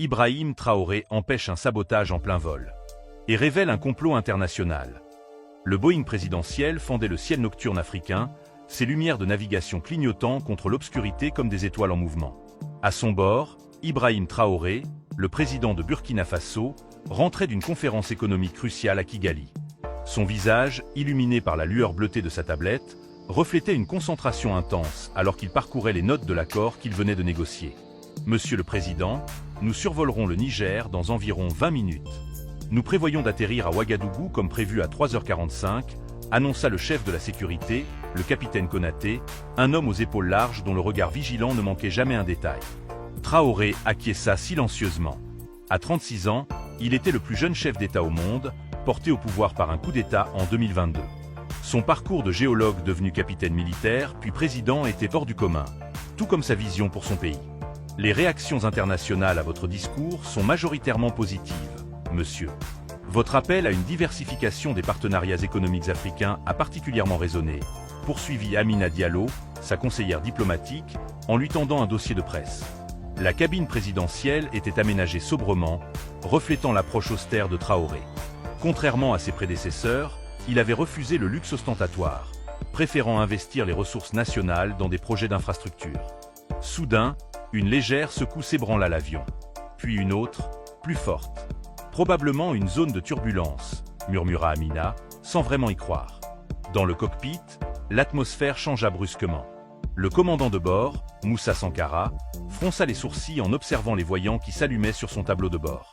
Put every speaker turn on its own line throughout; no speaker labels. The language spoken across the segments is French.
Ibrahim Traoré empêche un sabotage en plein vol et révèle un complot international. Le Boeing présidentiel fendait le ciel nocturne africain, ses lumières de navigation clignotant contre l'obscurité comme des étoiles en mouvement. À son bord, Ibrahim Traoré, le président de Burkina Faso, rentrait d'une conférence économique cruciale à Kigali. Son visage, illuminé par la lueur bleutée de sa tablette, reflétait une concentration intense alors qu'il parcourait les notes de l'accord qu'il venait de négocier. « Monsieur le Président, nous survolerons le Niger dans environ 20 minutes. Nous prévoyons d'atterrir à Ouagadougou comme prévu à 3h45, annonça le chef de la sécurité, le capitaine Konaté, un homme aux épaules larges dont le regard vigilant ne manquait jamais un détail. Traoré acquiesça silencieusement. À 36 ans, il était le plus jeune chef d'État au monde, porté au pouvoir par un coup d'État en 2022. Son parcours de géologue devenu capitaine militaire puis président était hors du commun, tout comme sa vision pour son pays. Les réactions internationales à votre discours sont majoritairement positives, monsieur. Votre appel à une diversification des partenariats économiques africains a particulièrement résonné, poursuivit Amina Diallo, sa conseillère diplomatique, en lui tendant un dossier de presse. La cabine présidentielle était aménagée sobrement, reflétant l'approche austère de Traoré. Contrairement à ses prédécesseurs, il avait refusé le luxe ostentatoire, préférant investir les ressources nationales dans des projets d'infrastructure. Soudain, une légère secousse ébranla l'avion. Puis une autre, plus forte. Probablement une zone de turbulence, murmura Amina, sans vraiment y croire. Dans le cockpit, l'atmosphère changea brusquement. Le commandant de bord, Moussa Sankara, fronça les sourcils en observant les voyants qui s'allumaient sur son tableau de bord.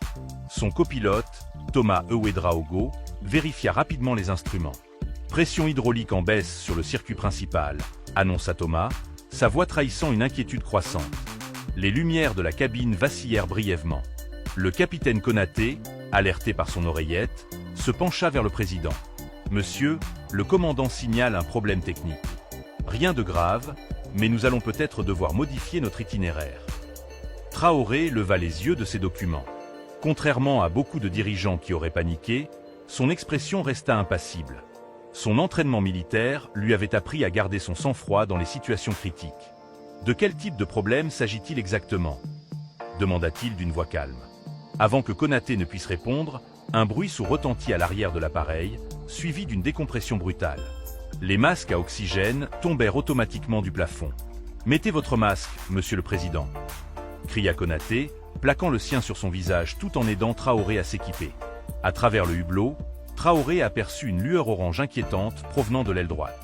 Son copilote, Thomas Ewedraogo, vérifia rapidement les instruments. Pression hydraulique en baisse sur le circuit principal, annonça Thomas, sa voix trahissant une inquiétude croissante. Les lumières de la cabine vacillèrent brièvement. Le capitaine Konaté, alerté par son oreillette, se pencha vers le président. « Monsieur, le commandant signale un problème technique. Rien de grave, mais nous allons peut-être devoir modifier notre itinéraire. » Traoré leva les yeux de ses documents. Contrairement à beaucoup de dirigeants qui auraient paniqué, son expression resta impassible. Son entraînement militaire lui avait appris à garder son sang-froid dans les situations critiques. « De quel type de problème s'agit-il exactement » demanda-t-il d'une voix calme. Avant que Konaté ne puisse répondre, un bruit sourd retentit à l'arrière de l'appareil, suivi d'une décompression brutale. Les masques à oxygène tombèrent automatiquement du plafond. « Mettez votre masque, monsieur le président !» cria Konaté, plaquant le sien sur son visage tout en aidant Traoré à s'équiper. À travers le hublot, Traoré aperçut une lueur orange inquiétante provenant de l'aile droite.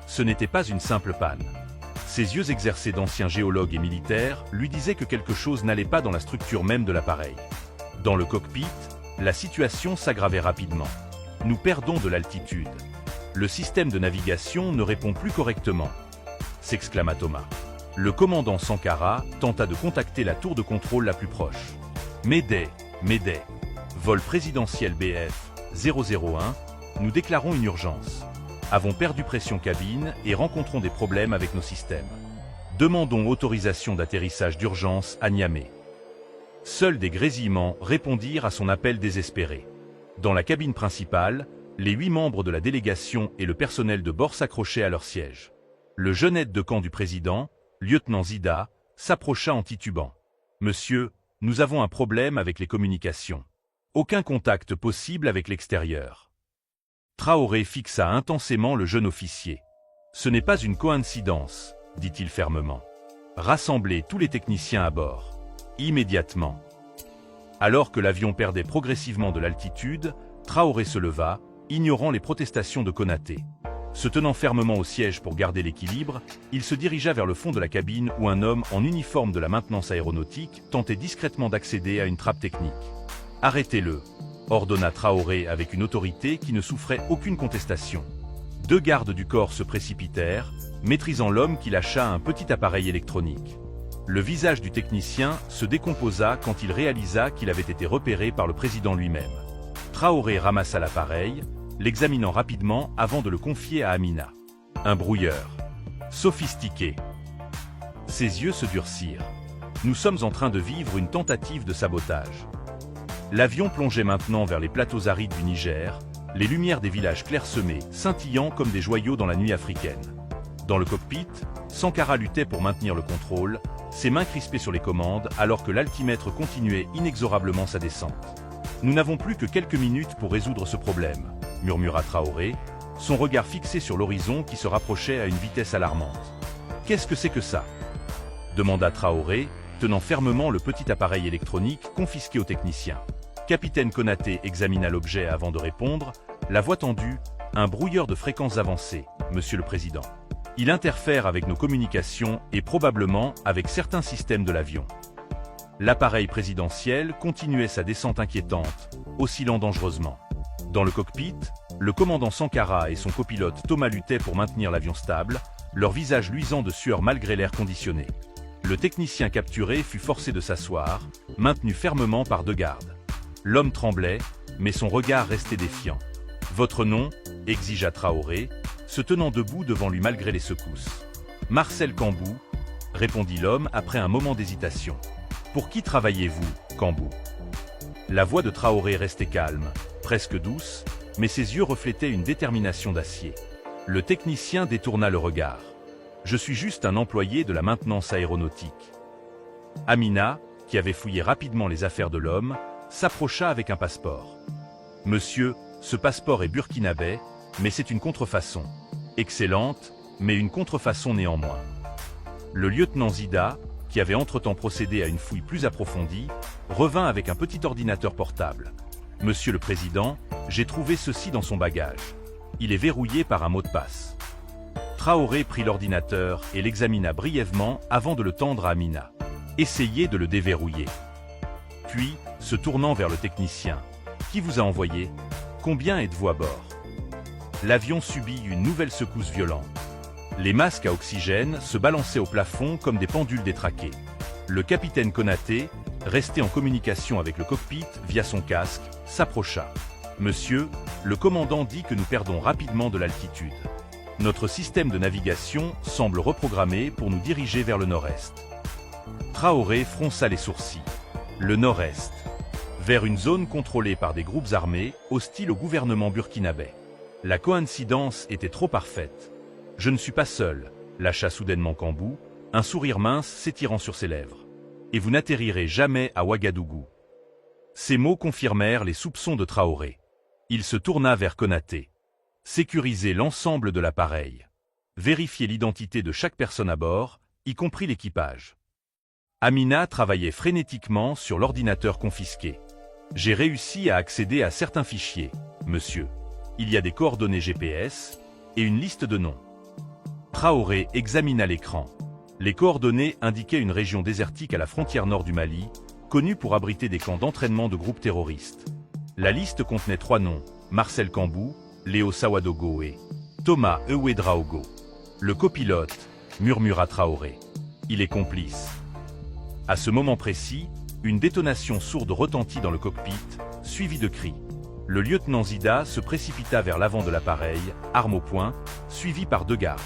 Ce n'était pas une simple panne. Ses yeux exercés d'ancien géologue et militaire lui disaient que quelque chose n'allait pas dans la structure même de l'appareil. Dans le cockpit, la situation s'aggravait rapidement. « Nous perdons de l'altitude. Le système de navigation ne répond plus correctement », s'exclama Thomas. Le commandant Sankara tenta de contacter la tour de contrôle la plus proche. « Mayday, Mayday. Vol présidentiel BF 001, nous déclarons une urgence. Avons perdu pression cabine et rencontrons des problèmes avec nos systèmes. Demandons autorisation d'atterrissage d'urgence à Niamey. » Seuls des grésillements répondirent à son appel désespéré. Dans la cabine principale, les 8 membres de la délégation et le personnel de bord s'accrochaient à leur siège. Le jeune aide de camp du président, lieutenant Zida, s'approcha en titubant. « Monsieur, nous avons un problème avec les communications. Aucun contact possible avec l'extérieur. » Traoré fixa intensément le jeune officier. « Ce n'est pas une coïncidence, » dit-il fermement. « Rassemblez tous les techniciens à bord. Immédiatement. » Alors que l'avion perdait progressivement de l'altitude, Traoré se leva, ignorant les protestations de Konaté. Se tenant fermement au siège pour garder l'équilibre, il se dirigea vers le fond de la cabine où un homme en uniforme de la maintenance aéronautique tentait discrètement d'accéder à une trappe technique. « Arrêtez-le », ordonna Traoré avec une autorité qui ne souffrait aucune contestation. 2 gardes du corps se précipitèrent, maîtrisant l'homme qui lâcha un petit appareil électronique. Le visage du technicien se décomposa quand il réalisa qu'il avait été repéré par le président lui-même. Traoré ramassa l'appareil, l'examinant rapidement avant de le confier à Amina. Un brouilleur. Sophistiqué. Ses yeux se durcirent. Nous sommes en train de vivre une tentative de sabotage. L'avion plongeait maintenant vers les plateaux arides du Niger, les lumières des villages clairsemés, scintillant comme des joyaux dans la nuit africaine. Dans le cockpit, Sankara luttait pour maintenir le contrôle, ses mains crispées sur les commandes alors que l'altimètre continuait inexorablement sa descente. « Nous n'avons plus que quelques minutes pour résoudre ce problème », murmura Traoré, son regard fixé sur l'horizon qui se rapprochait à une vitesse alarmante. « Qu'est-ce que c'est que ça ?» demanda Traoré, tenant fermement le petit appareil électronique confisqué au technicien. Capitaine Konaté examina l'objet avant de répondre, la voix tendue, « Un brouilleur de fréquences avancées, Monsieur le Président. Il interfère avec nos communications et probablement avec certains systèmes de l'avion. » L'appareil présidentiel continuait sa descente inquiétante, oscillant dangereusement. Dans le cockpit, le commandant Sankara et son copilote Thomas luttaient pour maintenir l'avion stable, leur visage luisant de sueur malgré l'air conditionné. Le technicien capturé fut forcé de s'asseoir, maintenu fermement par deux gardes. L'homme tremblait, mais son regard restait défiant. « Votre nom » exigea Traoré, se tenant debout devant lui malgré les secousses. « Marcel Cambou » répondit l'homme après un moment d'hésitation. « Pour qui travaillez-vous, Cambou » La voix de Traoré restait calme, presque douce, mais ses yeux reflétaient une détermination d'acier. Le technicien détourna le regard. « Je suis juste un employé de la maintenance aéronautique. » Amina, qui avait fouillé rapidement les affaires de l'homme, s'approcha avec un passeport. « Monsieur, ce passeport est burkinabé, mais c'est une contrefaçon. Excellente, mais une contrefaçon néanmoins. » Le lieutenant Zida, qui avait entre-temps procédé à une fouille plus approfondie, revint avec un petit ordinateur portable. « Monsieur le Président, j'ai trouvé ceci dans son bagage. Il est verrouillé par un mot de passe. » Traoré prit l'ordinateur et l'examina brièvement avant de le tendre à Amina. « Essayez de le déverrouiller. » Puis, se tournant vers le technicien. « Qui vous a envoyé? Combien êtes-vous à bord ?» L'avion subit une nouvelle secousse violente. Les masques à oxygène se balançaient au plafond comme des pendules détraquées. Le capitaine Konaté, resté en communication avec le cockpit via son casque, s'approcha. « Monsieur, le commandant dit que nous perdons rapidement de l'altitude. Notre système de navigation semble reprogrammé pour nous diriger vers le nord-est. » Traoré fronça les sourcils. Le nord-est. Vers une zone contrôlée par des groupes armés, hostiles au gouvernement burkinabé. La coïncidence était trop parfaite. « Je ne suis pas seul », lâcha soudainement Cambou, un sourire mince s'étirant sur ses lèvres. « Et vous n'atterrirez jamais à Ouagadougou. » Ces mots confirmèrent les soupçons de Traoré. Il se tourna vers Konaté. « Sécurisez l'ensemble de l'appareil. Vérifiez l'identité de chaque personne à bord, y compris l'équipage. » Amina travaillait frénétiquement sur l'ordinateur confisqué. « J'ai réussi à accéder à certains fichiers, monsieur. Il y a des coordonnées GPS et une liste de noms. » Traoré examina l'écran. Les coordonnées indiquaient une région désertique à la frontière nord du Mali, connue pour abriter des camps d'entraînement de groupes terroristes. La liste contenait 3 noms, Marcel Cambou, Léo Sawadogo et Thomas Ewedraogo. Le copilote, murmura Traoré. Il est complice. À ce moment précis, une détonation sourde retentit dans le cockpit, suivie de cris. Le lieutenant Zida se précipita vers l'avant de l'appareil, arme au poing, suivi par 2 gardes.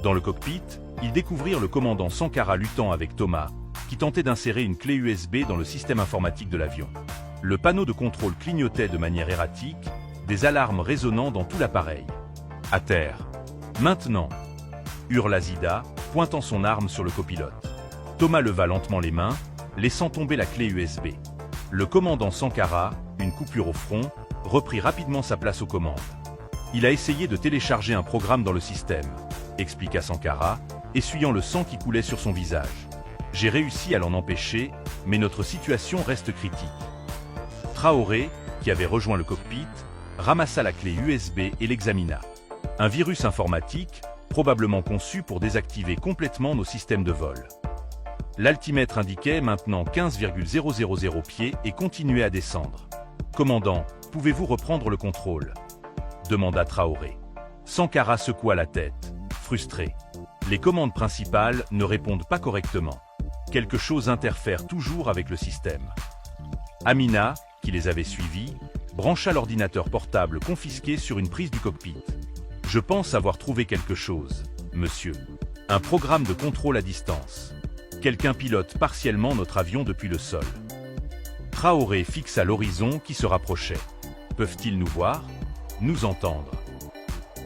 Dans le cockpit, ils découvrirent le commandant Sankara luttant avec Thomas, qui tentait d'insérer une clé USB dans le système informatique de l'avion. Le panneau de contrôle clignotait de manière erratique, des alarmes résonnant dans tout l'appareil. « À terre. Maintenant !» hurla Zida, pointant son arme sur le copilote. Thomas leva lentement les mains, laissant tomber la clé USB. Le commandant Sankara, une coupure au front, reprit rapidement sa place aux commandes. « Il a essayé de télécharger un programme dans le système », expliqua Sankara, essuyant le sang qui coulait sur son visage. « J'ai réussi à l'en empêcher, mais notre situation reste critique. » Traoré, qui avait rejoint le cockpit, ramassa la clé USB et l'examina. Un virus informatique, probablement conçu pour désactiver complètement nos systèmes de vol. L'altimètre indiquait maintenant 15,000 pieds et continuait à descendre. « Commandant, pouvez-vous reprendre le contrôle ?» demanda Traoré. Sankara secoua la tête, frustré. Les commandes principales ne répondent pas correctement. Quelque chose interfère toujours avec le système. Amina, qui les avait suivis, brancha l'ordinateur portable confisqué sur une prise du cockpit. « Je pense avoir trouvé quelque chose, monsieur. Un programme de contrôle à distance. Quelqu'un pilote partiellement notre avion depuis le sol. » Traoré fixa l'horizon qui se rapprochait. « Peuvent-ils nous voir? Nous entendre? »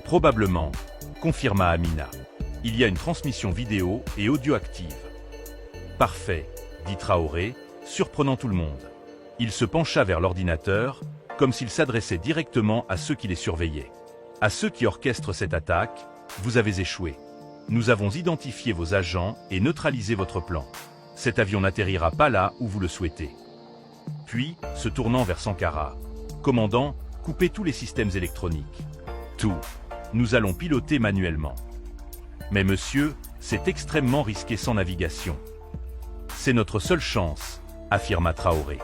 « Probablement, » confirma Amina. « Il y a une transmission vidéo et audio active. » Parfait, dit Traoré, surprenant tout le monde. Il se pencha vers l'ordinateur, comme s'il s'adressait directement à ceux qui les surveillaient. À ceux qui orchestrent cette attaque, vous avez échoué. Nous avons identifié vos agents et neutralisé votre plan. Cet avion n'atterrira pas là où vous le souhaitez. Puis, se tournant vers Sankara, commandant, coupez tous les systèmes électroniques. Tout. Nous allons piloter manuellement. Mais monsieur, c'est extrêmement risqué sans navigation. C'est notre seule chance, affirma Traoré.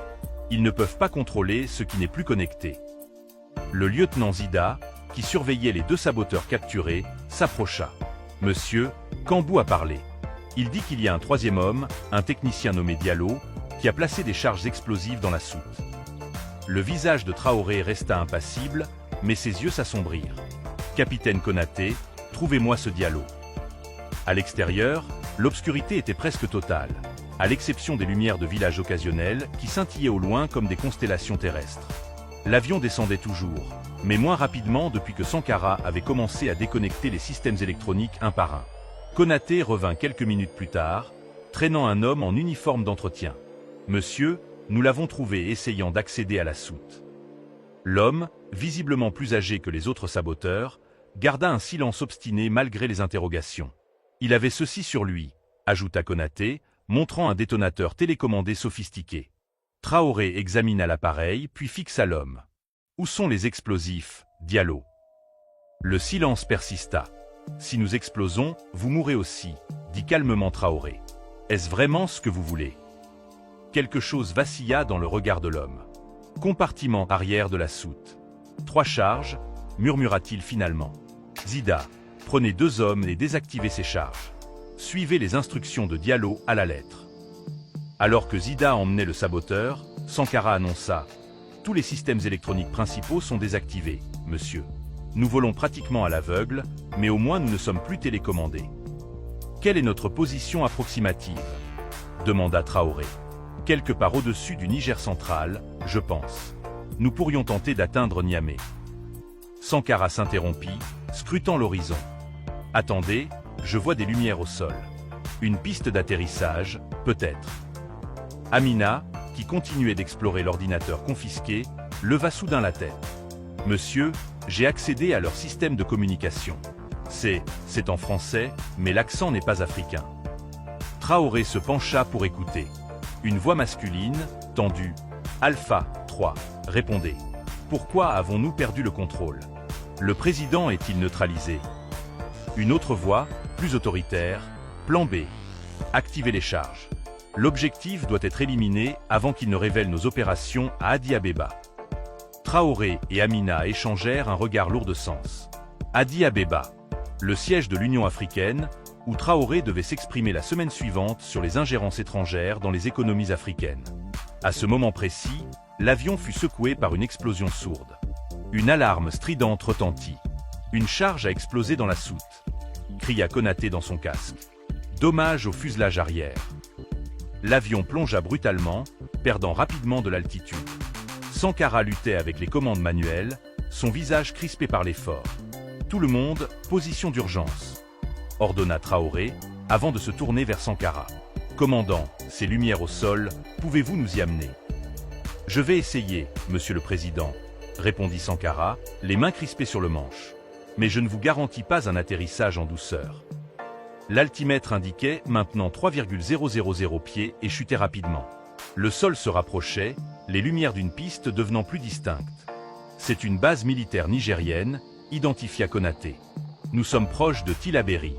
Ils ne peuvent pas contrôler ce qui n'est plus connecté. Le lieutenant Zida, qui surveillait les 2 saboteurs capturés, s'approcha. Monsieur, Kambou a parlé. Il dit qu'il y a un 3e homme, un technicien nommé Diallo, qui a placé des charges explosives dans la soute. Le visage de Traoré resta impassible, mais ses yeux s'assombrirent. Capitaine Konaté, trouvez-moi ce Diallo. À l'extérieur, l'obscurité était presque totale, à l'exception des lumières de village occasionnelles qui scintillaient au loin comme des constellations terrestres. L'avion descendait toujours, mais moins rapidement depuis que Sankara avait commencé à déconnecter les systèmes électroniques un par un. Konaté revint quelques minutes plus tard, traînant un homme en uniforme d'entretien. « Monsieur, nous l'avons trouvé essayant d'accéder à la soute. » L'homme, visiblement plus âgé que les autres saboteurs, garda un silence obstiné malgré les interrogations. « Il avait ceci sur lui », ajouta Konaté, montrant un détonateur télécommandé sophistiqué. Traoré examina l'appareil puis fixa l'homme. « Où sont les explosifs, Diallo ?» Le silence persista. « Si nous explosons, vous mourrez aussi, » dit calmement Traoré. « Est-ce vraiment ce que vous voulez ?» Quelque chose vacilla dans le regard de l'homme. « Compartiment arrière de la soute. 3 charges, murmura-t-il finalement. « Zida, prenez 2 hommes et désactivez ces charges. Suivez les instructions de Diallo à la lettre. » Alors que Zida emmenait le saboteur, Sankara annonça « Tous les systèmes électroniques principaux sont désactivés, monsieur. Nous volons pratiquement à l'aveugle, mais au moins nous ne sommes plus télécommandés. » « Quelle est notre position approximative ?» demanda Traoré. « Quelque part au-dessus du Niger central, je pense. Nous pourrions tenter d'atteindre Niamey. » Sankara s'interrompit, scrutant l'horizon. « Attendez, je vois des lumières au sol. Une piste d'atterrissage, peut-être. » Amina, qui continuait d'explorer l'ordinateur confisqué, leva soudain la tête. « Monsieur, j'ai accédé à leur système de communication. C'est en français, mais l'accent n'est pas africain. » Traoré se pencha pour écouter. Une voix masculine, tendue, « Alpha 3, répondez. Pourquoi avons-nous perdu le contrôle? Le président est-il neutralisé ?» Une autre voix, plus autoritaire, « Plan B. Activez les charges. L'objectif doit être éliminé avant qu'il ne révèle nos opérations à Addis Abeba. » Traoré et Amina échangèrent un regard lourd de sens. Addis Abeba, le siège de l'Union africaine, où Traoré devait s'exprimer la semaine suivante sur les ingérences étrangères dans les économies africaines. À ce moment précis, l'avion fut secoué par une explosion sourde. Une alarme stridente retentit. « Une charge a explosé dans la soute », cria Konaté dans son casque. « Dommage au fuselage arrière. » L'avion plongea brutalement, perdant rapidement de l'altitude. Sankara luttait avec les commandes manuelles, son visage crispé par l'effort. « Tout le monde, position d'urgence », ordonna Traoré, avant de se tourner vers Sankara. « Commandant, ces lumières au sol, pouvez-vous nous y amener ?»« Je vais essayer, monsieur le président », répondit Sankara, les mains crispées sur le manche. « Mais je ne vous garantis pas un atterrissage en douceur. » L'altimètre indiquait maintenant 3,000 pieds et chutait rapidement. Le sol se rapprochait, les lumières d'une piste devenant plus distinctes. « C'est une base militaire nigérienne, » identifia Konaté. « Nous sommes proches de Tillabéri. »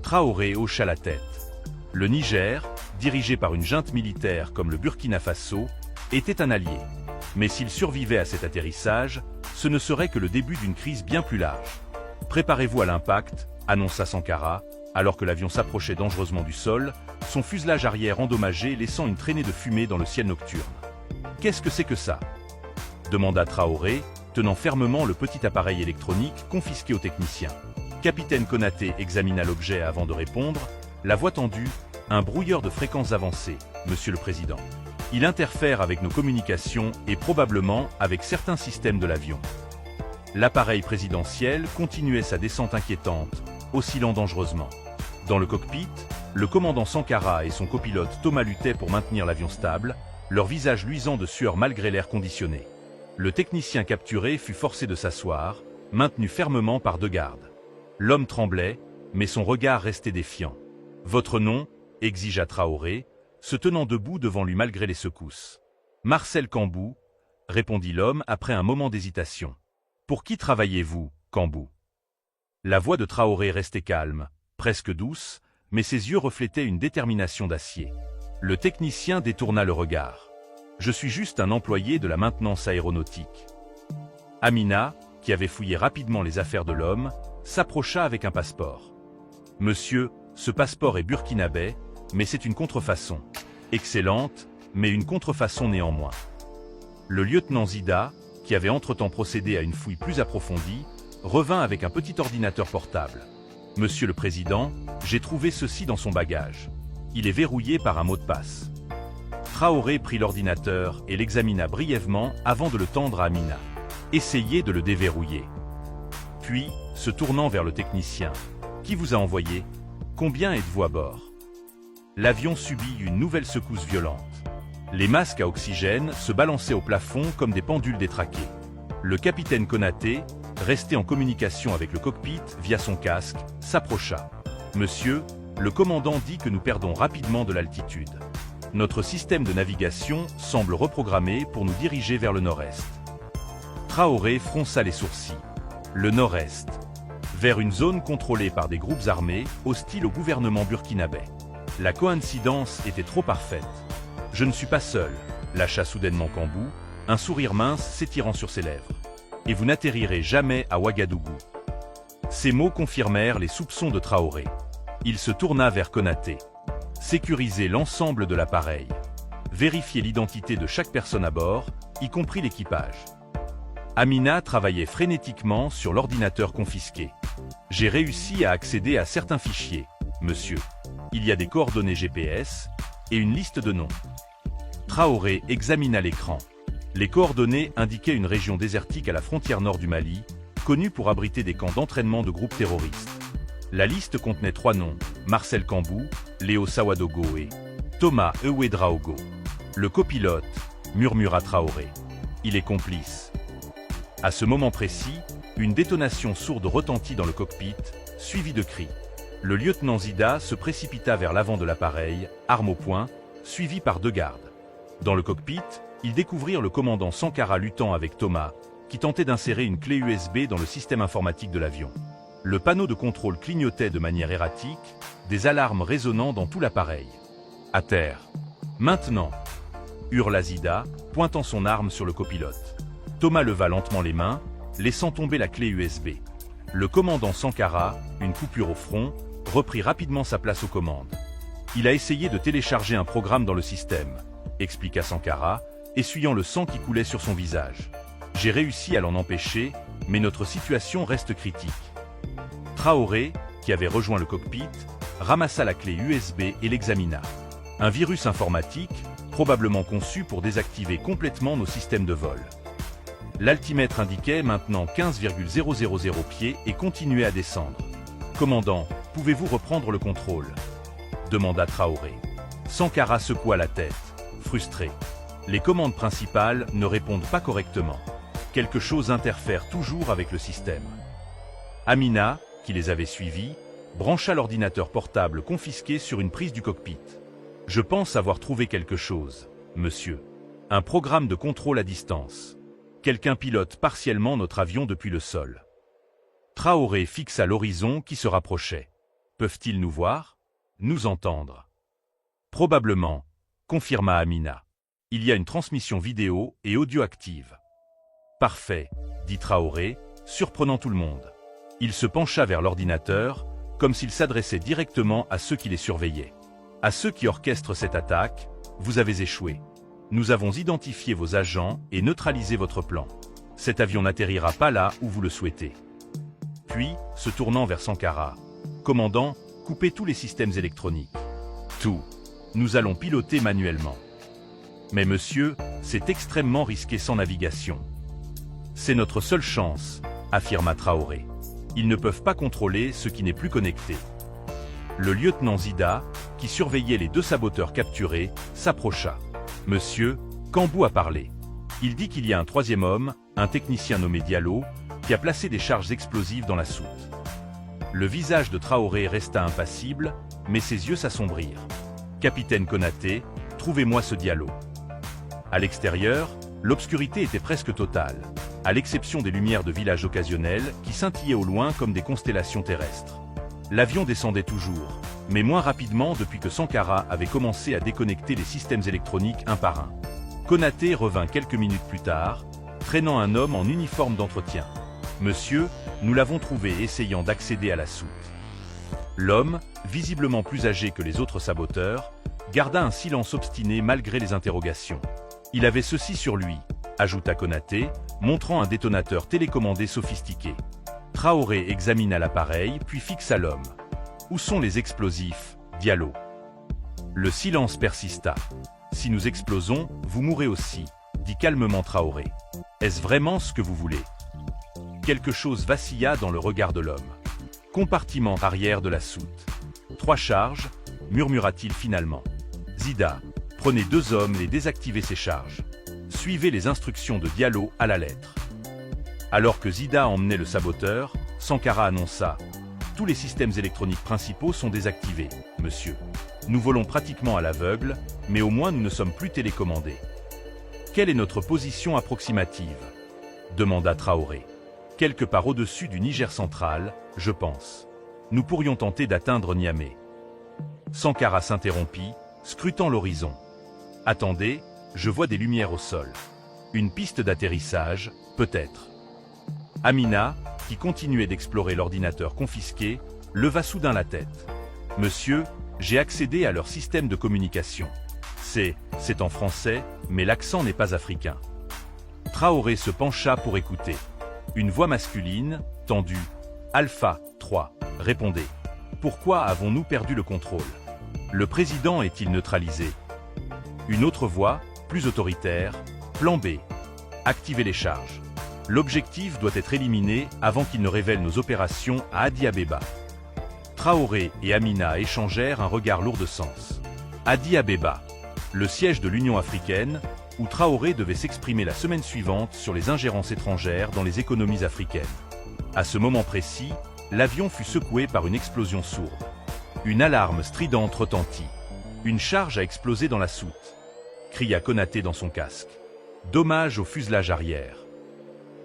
Traoré hocha la tête. Le Niger, dirigé par une junte militaire comme le Burkina Faso, était un allié. Mais s'il survivait à cet atterrissage, ce ne serait que le début d'une crise bien plus large. « Préparez-vous à l'impact », annonça Sankara, alors que l'avion s'approchait dangereusement du sol, son fuselage arrière endommagé laissant une traînée de fumée dans le ciel nocturne. « Qu'est-ce que c'est que ça ?» demanda Traoré, tenant fermement le petit appareil électronique confisqué au technicien. Capitaine Konaté examina l'objet avant de répondre, la voix tendue, « Un brouilleur de fréquences avancées, monsieur le président. Il interfère avec nos communications et probablement avec certains systèmes de l'avion. » L'appareil présidentiel continuait sa descente inquiétante, oscillant dangereusement. Dans le cockpit, Le commandant Sankara et son copilote Thomas luttaient pour maintenir l'avion stable, leur visage luisant de sueur malgré l'air conditionné. Le technicien capturé fut forcé de s'asseoir, maintenu fermement par deux gardes. L'homme tremblait, mais son regard restait défiant. « Votre nom » exigea Traoré, se tenant debout devant lui malgré les secousses. « Marcel Cambou » répondit l'homme après un moment d'hésitation. « Pour qui travaillez-vous, Cambou » La voix de Traoré restait calme, presque douce, mais ses yeux reflétaient une détermination d'acier. Le technicien détourna le regard. « Je suis juste un employé de la maintenance aéronautique. » Amina, qui avait fouillé rapidement les affaires de l'homme, s'approcha avec un passeport. « Monsieur, ce passeport est burkinabé, mais c'est une contrefaçon. Excellente, mais une contrefaçon néanmoins. » Le lieutenant Zida, qui avait entre-temps procédé à une fouille plus approfondie, revint avec un petit ordinateur portable. « Monsieur le Président, j'ai trouvé ceci dans son bagage. Il est verrouillé par un mot de passe. » Traoré prit l'ordinateur et l'examina brièvement avant de le tendre à Amina. « Essayez de le déverrouiller. » Puis, se tournant vers le technicien. « Qui vous a envoyé? Combien êtes-vous à bord ?» L'avion subit une nouvelle secousse violente. Les masques à oxygène se balançaient au plafond comme des pendules détraquées. Le capitaine Konaté, resté en communication avec le cockpit via son casque, s'approcha. « Monsieur, le commandant dit que nous perdons rapidement de l'altitude. Notre système de navigation semble reprogrammé pour nous diriger vers le nord-est. » Traoré fronça les sourcils. Le nord-est. Vers une zone contrôlée par des groupes armés, hostiles au gouvernement burkinabé. La coïncidence était trop parfaite. « Je ne suis pas seul », lâcha soudainement Cambou, un sourire mince s'étirant sur ses lèvres. « Et vous n'atterrirez jamais à Ouagadougou. » Ces mots confirmèrent les soupçons de Traoré. Il se tourna vers Konaté. « Sécurisez l'ensemble de l'appareil. Vérifiez l'identité de chaque personne à bord, y compris l'équipage. » Amina travaillait frénétiquement sur l'ordinateur confisqué. « J'ai réussi à accéder à certains fichiers, monsieur. Il y a des coordonnées GPS et une liste de noms. » Traoré examina l'écran. Les coordonnées indiquaient une région désertique à la frontière nord du Mali, connue pour abriter des camps d'entraînement de groupes terroristes. La liste contenait 3 noms, Marcel Cambou, Léo Sawadogo et Thomas Ewedraogo. Le copilote, murmura Traoré. Il est complice. À ce moment précis, une détonation sourde retentit dans le cockpit, suivie de cris. Le lieutenant Zida se précipita vers l'avant de l'appareil, arme au poing, suivi par 2 gardes. Dans le cockpit, ils découvrirent le commandant Sankara luttant avec Thomas, qui tentait d'insérer une clé USB dans le système informatique de l'avion. Le panneau de contrôle clignotait de manière erratique, des alarmes résonnant dans tout l'appareil. « À terre. Maintenant !» hurla Zida, pointant son arme sur le copilote. Thomas leva lentement les mains, laissant tomber la clé USB. Le commandant Sankara, une coupure au front, reprit rapidement sa place aux commandes. « Il a essayé de télécharger un programme dans le système », expliqua Sankara, essuyant le sang qui coulait sur son visage. « J'ai réussi à l'en empêcher, mais notre situation reste critique. » Traoré, qui avait rejoint le cockpit, ramassa la clé USB et l'examina. Un virus informatique, probablement conçu pour désactiver complètement nos systèmes de vol. L'altimètre indiquait maintenant 15,000 pieds et continuait à descendre. « Commandant, pouvez-vous reprendre le contrôle ?» demanda Traoré. Sankara secoua la tête, frustré. Les commandes principales ne répondent pas correctement. Quelque chose interfère toujours avec le système. Amina, qui les avait suivis, brancha l'ordinateur portable confisqué sur une prise du cockpit. « Je pense avoir trouvé quelque chose, monsieur. Un programme de contrôle à distance. Quelqu'un pilote partiellement notre avion depuis le sol. » Traoré fixa l'horizon qui se rapprochait. « Peuvent-ils nous voir? Nous entendre? » « Probablement, » confirma Amina. « Il y a une transmission vidéo et audio active. »« Parfait, » dit Traoré, surprenant tout le monde. Il se pencha vers l'ordinateur, comme s'il s'adressait directement à ceux qui les surveillaient. « À ceux qui orchestrent cette attaque, vous avez échoué. Nous avons identifié vos agents et neutralisé votre plan. Cet avion n'atterrira pas là où vous le souhaitez. » Puis, se tournant vers Sankara, « Commandant, coupez tous les systèmes électroniques. »« Tout. Nous allons piloter manuellement. »« Mais monsieur, c'est extrêmement risqué sans navigation. »« C'est notre seule chance, » affirma Traoré. « Ils ne peuvent pas contrôler ce qui n'est plus connecté. » Le lieutenant Zida, qui surveillait les deux saboteurs capturés, s'approcha. « Monsieur, Cambou a parlé. Il dit qu'il y a un troisième homme, un technicien nommé Diallo, qui a placé des charges explosives dans la soute. » Le visage de Traoré resta impassible, mais ses yeux s'assombrirent. « Capitaine Konaté, trouvez-moi ce Diallo. » À l'extérieur, l'obscurité était presque totale, à l'exception des lumières de villages occasionnelles qui scintillaient au loin comme des constellations terrestres. L'avion descendait toujours, mais moins rapidement depuis que Sankara avait commencé à déconnecter les systèmes électroniques un par un. Konaté revint quelques minutes plus tard, traînant un homme en uniforme d'entretien. « Monsieur, nous l'avons trouvé essayant d'accéder à la soute. » L'homme, visiblement plus âgé que les autres saboteurs, garda un silence obstiné malgré les interrogations. « Il avait ceci sur lui », ajouta Konaté, montrant un détonateur télécommandé sophistiqué. Traoré examina l'appareil puis fixa l'homme. « Où sont les explosifs, Diallo ?» Le silence persista. « Si nous explosons, vous mourrez aussi, » dit calmement Traoré. « Est-ce vraiment ce que vous voulez ?» Quelque chose vacilla dans le regard de l'homme. « Compartiment arrière de la soute. »« 3 charges, » murmura-t-il finalement. « Zida, prenez 2 hommes et désactivez ces charges. Suivez les instructions de Diallo à la lettre. » Alors que Zida emmenait le saboteur, Sankara annonça « Tous les systèmes électroniques principaux sont désactivés, monsieur. Nous volons pratiquement à l'aveugle, mais au moins nous ne sommes plus télécommandés. » « Quelle est notre position approximative ?» demanda Traoré. « Quelque part au-dessus du Niger central, je pense. Nous pourrions tenter d'atteindre Niamey. » Sankara s'interrompit, scrutant l'horizon. « Attendez, je vois des lumières au sol. Une piste d'atterrissage, peut-être. » Amina, qui continuait d'explorer l'ordinateur confisqué, leva soudain la tête. « Monsieur, j'ai accédé à leur système de communication. C'est en français, mais l'accent n'est pas africain. » Traoré se pencha pour écouter. Une voix masculine, tendue, « Alpha 3, répondez. Pourquoi avons-nous perdu le contrôle? Le président est-il neutralisé ?» Une autre voix, plus autoritaire, « Plan B. Activez les charges. L'objectif doit être éliminé avant qu'il ne révèle nos opérations à Addis Abeba. » Traoré et Amina échangèrent un regard lourd de sens. Addis Abeba, le siège de l'Union africaine, où Traoré devait s'exprimer la semaine suivante sur les ingérences étrangères dans les économies africaines. À ce moment précis, l'avion fut secoué par une explosion sourde. Une alarme stridente retentit. « Une charge a explosé dans la soute », cria Konaté dans son casque. « Dommage au fuselage arrière. »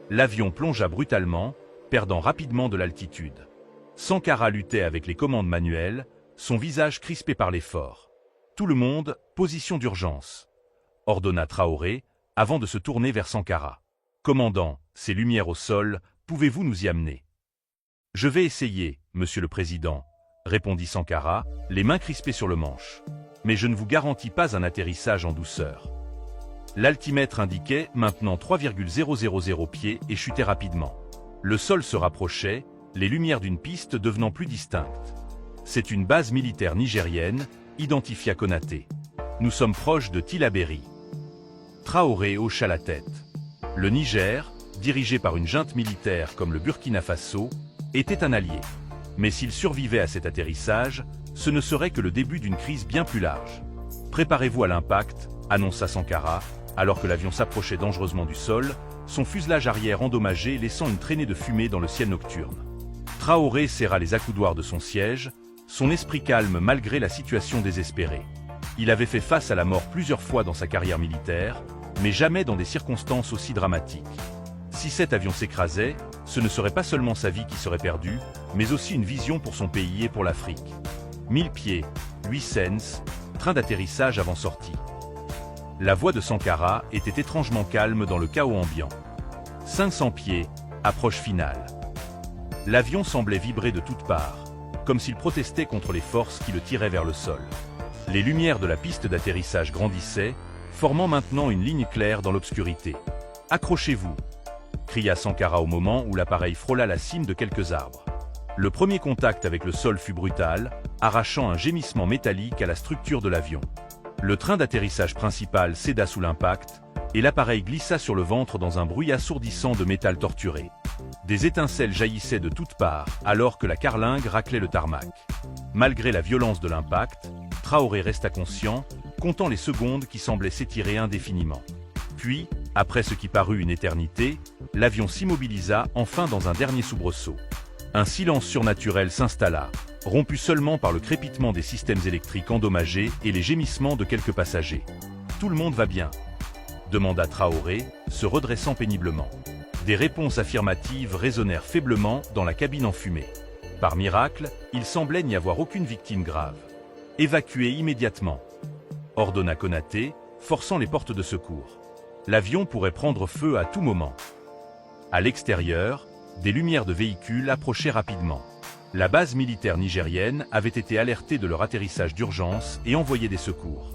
L'avion plongea brutalement, perdant rapidement de l'altitude. Sankara luttait avec les commandes manuelles, son visage crispé par l'effort. « Tout le monde, position d'urgence », ordonna Traoré, avant de se tourner vers Sankara. « Commandant, ces lumières au sol, pouvez-vous nous y amener ?»« Je vais essayer, monsieur le président », répondit Sankara, les mains crispées sur le manche. « Mais je ne vous garantis pas un atterrissage en douceur. » L'altimètre indiquait maintenant 3,000 pieds et chutait rapidement. Le sol se rapprochait, les lumières d'une piste devenant plus distinctes. « C'est une base militaire nigérienne, » identifia Konaté. « Nous sommes proches de Tillabéri. » Traoré hocha la tête. Le Niger, dirigé par une junte militaire comme le Burkina Faso, était un allié. Mais s'il survivait à cet atterrissage, ce ne serait que le début d'une crise bien plus large. « Préparez-vous à l'impact », annonça Sankara, alors que l'avion s'approchait dangereusement du sol, son fuselage arrière endommagé laissant une traînée de fumée dans le ciel nocturne. Traoré serra les accoudoirs de son siège, son esprit calme malgré la situation désespérée. Il avait fait face à la mort plusieurs fois dans sa carrière militaire, mais jamais dans des circonstances aussi dramatiques. Si cet avion s'écrasait, ce ne serait pas seulement sa vie qui serait perdue, mais aussi une vision pour son pays et pour l'Afrique. 1000 pieds, 8 cents, train d'atterrissage avant sortie. La voix de Sankara était étrangement calme dans le chaos ambiant. 500 pieds, approche finale. L'avion semblait vibrer de toutes parts, comme s'il protestait contre les forces qui le tiraient vers le sol. Les lumières de la piste d'atterrissage grandissaient, formant maintenant une ligne claire dans l'obscurité. « Accrochez-vous » cria Sankara au moment où l'appareil frôla la cime de quelques arbres. Le premier contact avec le sol fut brutal, arrachant un gémissement métallique à la structure de l'avion. Le train d'atterrissage principal céda sous l'impact, et l'appareil glissa sur le ventre dans un bruit assourdissant de métal torturé. Des étincelles jaillissaient de toutes parts, alors que la carlingue raclait le tarmac. Malgré la violence de l'impact, Traoré resta conscient, comptant les secondes qui semblaient s'étirer indéfiniment. Puis, après ce qui parut une éternité, l'avion s'immobilisa enfin dans un dernier soubresaut. Un silence surnaturel s'installa, rompu seulement par le crépitement des systèmes électriques endommagés et les gémissements de quelques passagers. « Tout le monde va bien ?» demanda Traoré, se redressant péniblement. Des réponses affirmatives résonnèrent faiblement dans la cabine enfumée. Par miracle, il semblait n'y avoir aucune victime grave. « Évacuez immédiatement !» ordonna Konaté, forçant les portes de secours. L'avion pourrait prendre feu à tout moment. À l'extérieur, des lumières de véhicules approchaient rapidement. La base militaire nigérienne avait été alertée de leur atterrissage d'urgence et envoyait des secours.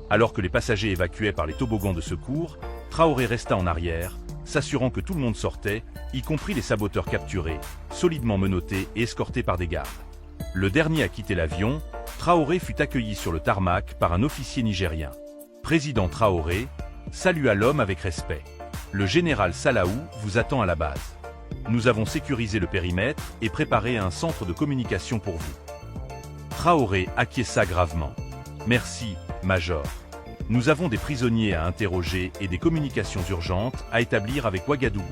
Alors que les passagers évacuaient par les toboggans de secours, Traoré resta en arrière, s'assurant que tout le monde sortait, y compris les saboteurs capturés, solidement menottés et escortés par des gardes. Le dernier à quitter l'avion, Traoré fut accueilli sur le tarmac par un officier nigérien. Président Traoré salua l'homme avec respect. Le général Salaou vous attend à la base. Nous avons sécurisé le périmètre et préparé un centre de communication pour vous. Traoré acquiesça gravement. Merci, Major. Nous avons des prisonniers à interroger et des communications urgentes à établir avec Ouagadougou.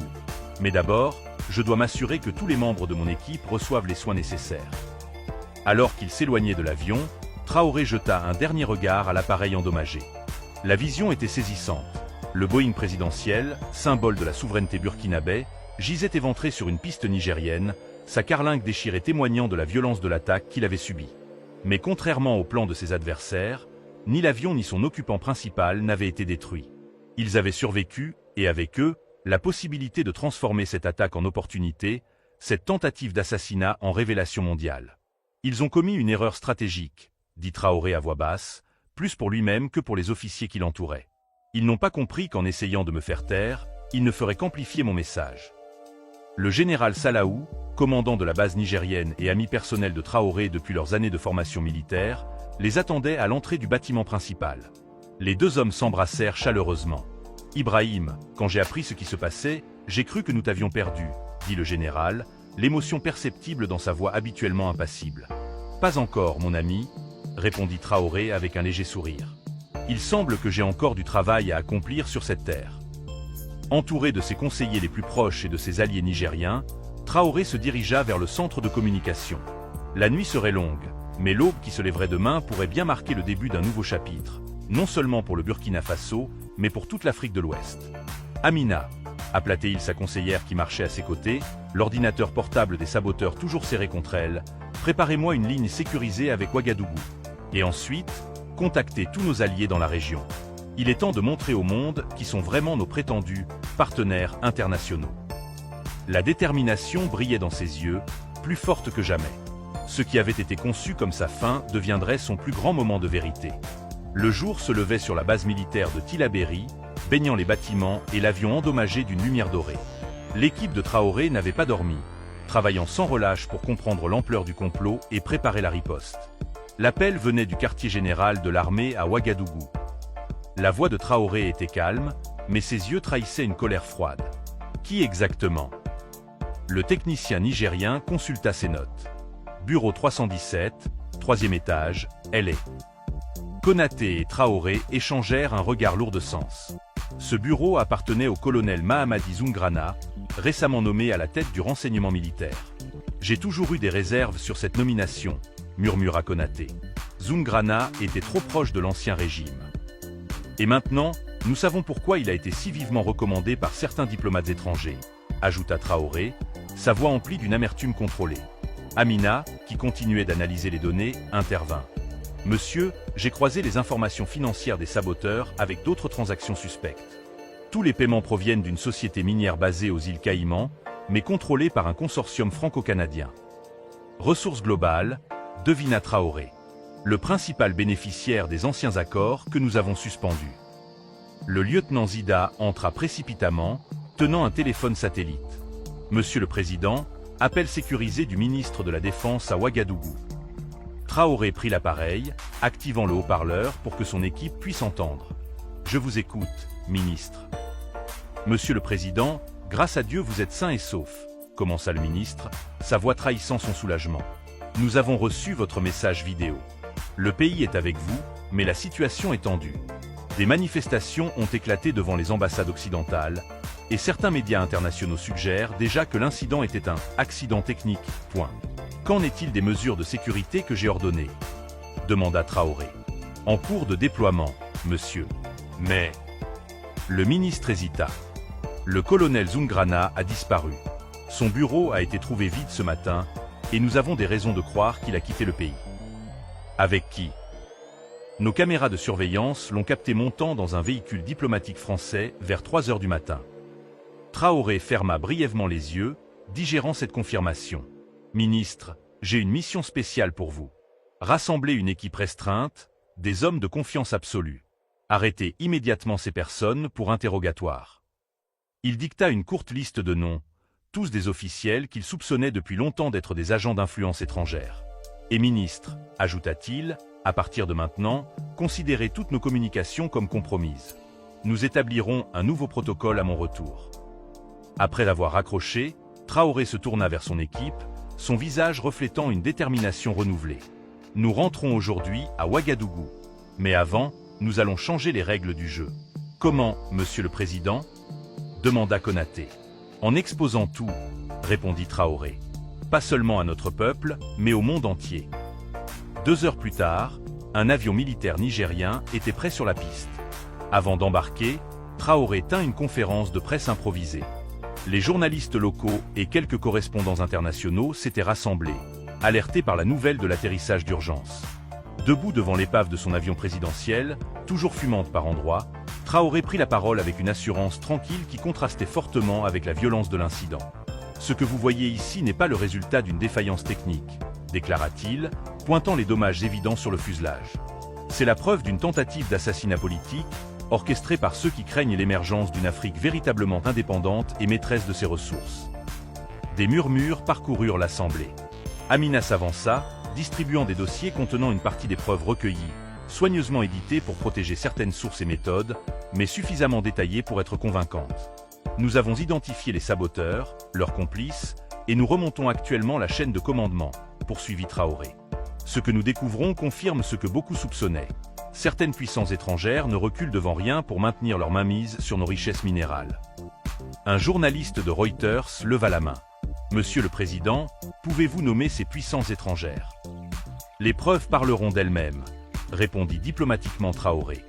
Mais d'abord, je dois m'assurer que tous les membres de mon équipe reçoivent les soins nécessaires. Alors qu'il s'éloignait de l'avion, Traoré jeta un dernier regard à l'appareil endommagé. La vision était saisissante. Le Boeing présidentiel, symbole de la souveraineté burkinabé, gisait éventré sur une piste nigérienne, sa carlingue déchirée témoignant de la violence de l'attaque qu'il avait subie. Mais contrairement au plan de ses adversaires, ni l'avion ni son occupant principal n'avaient été détruits. Ils avaient survécu, et avec eux, la possibilité de transformer cette attaque en opportunité, cette tentative d'assassinat en révélation mondiale. Ils ont commis une erreur stratégique, dit Traoré à voix basse, plus pour lui-même que pour les officiers qui l'entouraient. Ils n'ont pas compris qu'en essayant de me faire taire, ils ne feraient qu'amplifier mon message. Le général Salaou, commandant de la base nigérienne et ami personnel de Traoré depuis leurs années de formation militaire, les attendait à l'entrée du bâtiment principal. Les deux hommes s'embrassèrent chaleureusement. « Ibrahim, quand j'ai appris ce qui se passait, j'ai cru que nous t'avions perdu, » dit le général, l'émotion perceptible dans sa voix habituellement impassible. « Pas encore, mon ami, » répondit Traoré avec un léger sourire. « Il semble que j'ai encore du travail à accomplir sur cette terre. » Entouré de ses conseillers les plus proches et de ses alliés nigériens, Traoré se dirigea vers le centre de communication. La nuit serait longue, mais l'aube qui se lèverait demain pourrait bien marquer le début d'un nouveau chapitre, non seulement pour le Burkina Faso, mais pour toute l'Afrique de l'Ouest. Amina, appela-t-il sa conseillère qui marchait à ses côtés, l'ordinateur portable des saboteurs toujours serré contre elle, préparez-moi une ligne sécurisée avec Ouagadougou. Et ensuite, contactez tous nos alliés dans la région. Il est temps de montrer au monde qui sont vraiment nos prétendus partenaires internationaux. La détermination brillait dans ses yeux, plus forte que jamais. Ce qui avait été conçu comme sa fin deviendrait son plus grand moment de vérité. Le jour se levait sur la base militaire de Tillabéri, baignant les bâtiments et l'avion endommagé d'une lumière dorée. L'équipe de Traoré n'avait pas dormi, travaillant sans relâche pour comprendre l'ampleur du complot et préparer la riposte. L'appel venait du quartier général de l'armée à Ouagadougou. La voix de Traoré était calme, mais ses yeux trahissaient une colère froide. Qui exactement? Le technicien nigérien consulta ses notes. Bureau 317, 3e étage, LA. Konaté et Traoré échangèrent un regard lourd de sens. Ce bureau appartenait au colonel Mahamadi Zoungrana, récemment nommé à la tête du renseignement militaire. « J'ai toujours eu des réserves sur cette nomination », murmura Konaté. Zoungrana était trop proche de l'ancien régime. Et maintenant, nous savons pourquoi il a été si vivement recommandé par certains diplomates étrangers, ajouta Traoré, sa voix emplie d'une amertume contrôlée. Amina, qui continuait d'analyser les données, intervint. « Monsieur, j'ai croisé les informations financières des saboteurs avec d'autres transactions suspectes. Tous les paiements proviennent d'une société minière basée aux îles Caïmans, mais contrôlée par un consortium franco-canadien. Ressources globales, devina Traoré. Le principal bénéficiaire des anciens accords que nous avons suspendus. » Le lieutenant Zida entra précipitamment, tenant un téléphone satellite. « Monsieur le Président, appel sécurisé du ministre de la Défense à Ouagadougou. » Traoré prit l'appareil, activant le haut-parleur pour que son équipe puisse entendre. « Je vous écoute, ministre. »« Monsieur le Président, grâce à Dieu vous êtes sain et sauf, » commença le ministre, sa voix trahissant son soulagement. « Nous avons reçu votre message vidéo. Le pays est avec vous, mais la situation est tendue. Des manifestations ont éclaté devant les ambassades occidentales, et certains médias internationaux suggèrent déjà que l'incident était un « accident technique ». Qu'en est-il des mesures de sécurité que j'ai ordonnées ? Demanda Traoré. En cours de déploiement, monsieur. Mais... Le ministre hésita. Le colonel Zoungrana a disparu. Son bureau a été trouvé vide ce matin, et nous avons des raisons de croire qu'il a quitté le pays. Avec qui ? Nos caméras de surveillance l'ont capté montant dans un véhicule diplomatique français vers 3 heures du matin. Traoré ferma brièvement les yeux, digérant cette confirmation. Ministre, j'ai une mission spéciale pour vous. Rassembler une équipe restreinte, des hommes de confiance absolue. Arrêtez immédiatement ces personnes pour interrogatoire. Il dicta une courte liste de noms, tous des officiels qu'il soupçonnait depuis longtemps d'être des agents d'influence étrangère. Et ministre, ajouta-t-il, à partir de maintenant, considérez toutes nos communications comme compromises. Nous établirons un nouveau protocole à mon retour. Après l'avoir raccroché, Traoré se tourna vers son équipe, son visage reflétant une détermination renouvelée. Nous rentrons aujourd'hui à Ouagadougou. Mais avant, nous allons changer les règles du jeu. Comment, monsieur le président ? Demanda Konaté. En exposant tout, répondit Traoré. Pas seulement à notre peuple, mais au monde entier. 2 heures plus tard, un avion militaire nigérien était prêt sur la piste. Avant d'embarquer, Traoré tint une conférence de presse improvisée. Les journalistes locaux et quelques correspondants internationaux s'étaient rassemblés, alertés par la nouvelle de l'atterrissage d'urgence. Debout devant l'épave de son avion présidentiel, toujours fumante par endroits, Traoré prit la parole avec une assurance tranquille qui contrastait fortement avec la violence de l'incident. « Ce que vous voyez ici n'est pas le résultat d'une défaillance technique », déclara-t-il, pointant les dommages évidents sur le fuselage. « C'est la preuve d'une tentative d'assassinat politique, orchestrée par ceux qui craignent l'émergence d'une Afrique véritablement indépendante et maîtresse de ses ressources. » Des murmures parcoururent l'Assemblée. Amina s'avança, distribuant des dossiers contenant une partie des preuves recueillies, soigneusement éditées pour protéger certaines sources et méthodes, mais suffisamment détaillées pour être convaincantes. Nous avons identifié les saboteurs, leurs complices, et nous remontons actuellement la chaîne de commandement, poursuivit Traoré. Ce que nous découvrons confirme ce que beaucoup soupçonnaient. Certaines puissances étrangères ne reculent devant rien pour maintenir leur mainmise sur nos richesses minérales. Un journaliste de Reuters leva la main. Monsieur le Président, pouvez-vous nommer ces puissances étrangères ? Les preuves parleront d'elles-mêmes, répondit diplomatiquement Traoré.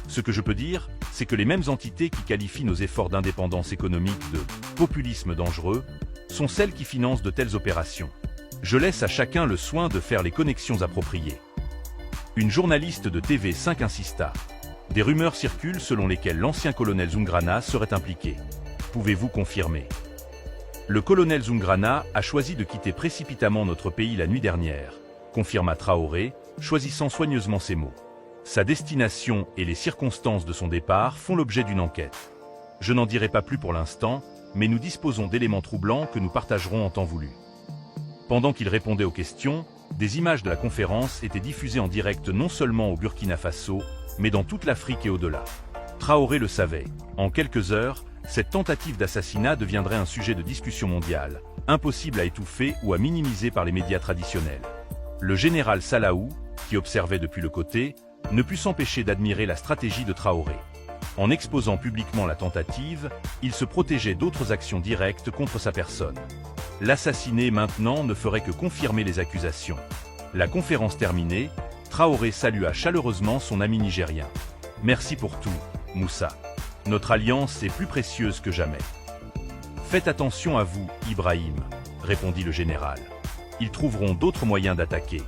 Ce que je peux dire, c'est que les mêmes entités qui qualifient nos efforts d'indépendance économique de « populisme dangereux » sont celles qui financent de telles opérations. Je laisse à chacun le soin de faire les connexions appropriées. Une journaliste de TV5 insista. Des rumeurs circulent selon lesquelles l'ancien colonel Zoungrana serait impliqué. Pouvez-vous confirmer ? Le colonel Zoungrana a choisi de quitter précipitamment notre pays la nuit dernière, confirma Traoré, choisissant soigneusement ses mots. Sa destination et les circonstances de son départ font l'objet d'une enquête. Je n'en dirai pas plus pour l'instant, mais nous disposons d'éléments troublants que nous partagerons en temps voulu. Pendant qu'il répondait aux questions, des images de la conférence étaient diffusées en direct non seulement au Burkina Faso, mais dans toute l'Afrique et au-delà. Traoré le savait, en quelques heures, cette tentative d'assassinat deviendrait un sujet de discussion mondiale, impossible à étouffer ou à minimiser par les médias traditionnels. Le général Salaou, qui observait depuis le côté, ne put s'empêcher d'admirer la stratégie de Traoré. En exposant publiquement la tentative, il se protégeait d'autres actions directes contre sa personne. L'assassiner maintenant ne ferait que confirmer les accusations. La conférence terminée, Traoré salua chaleureusement son ami nigérien. « Merci pour tout, Moussa. Notre alliance est plus précieuse que jamais. »« Faites attention à vous, Ibrahim, » répondit le général. « Ils trouveront d'autres moyens d'attaquer. »«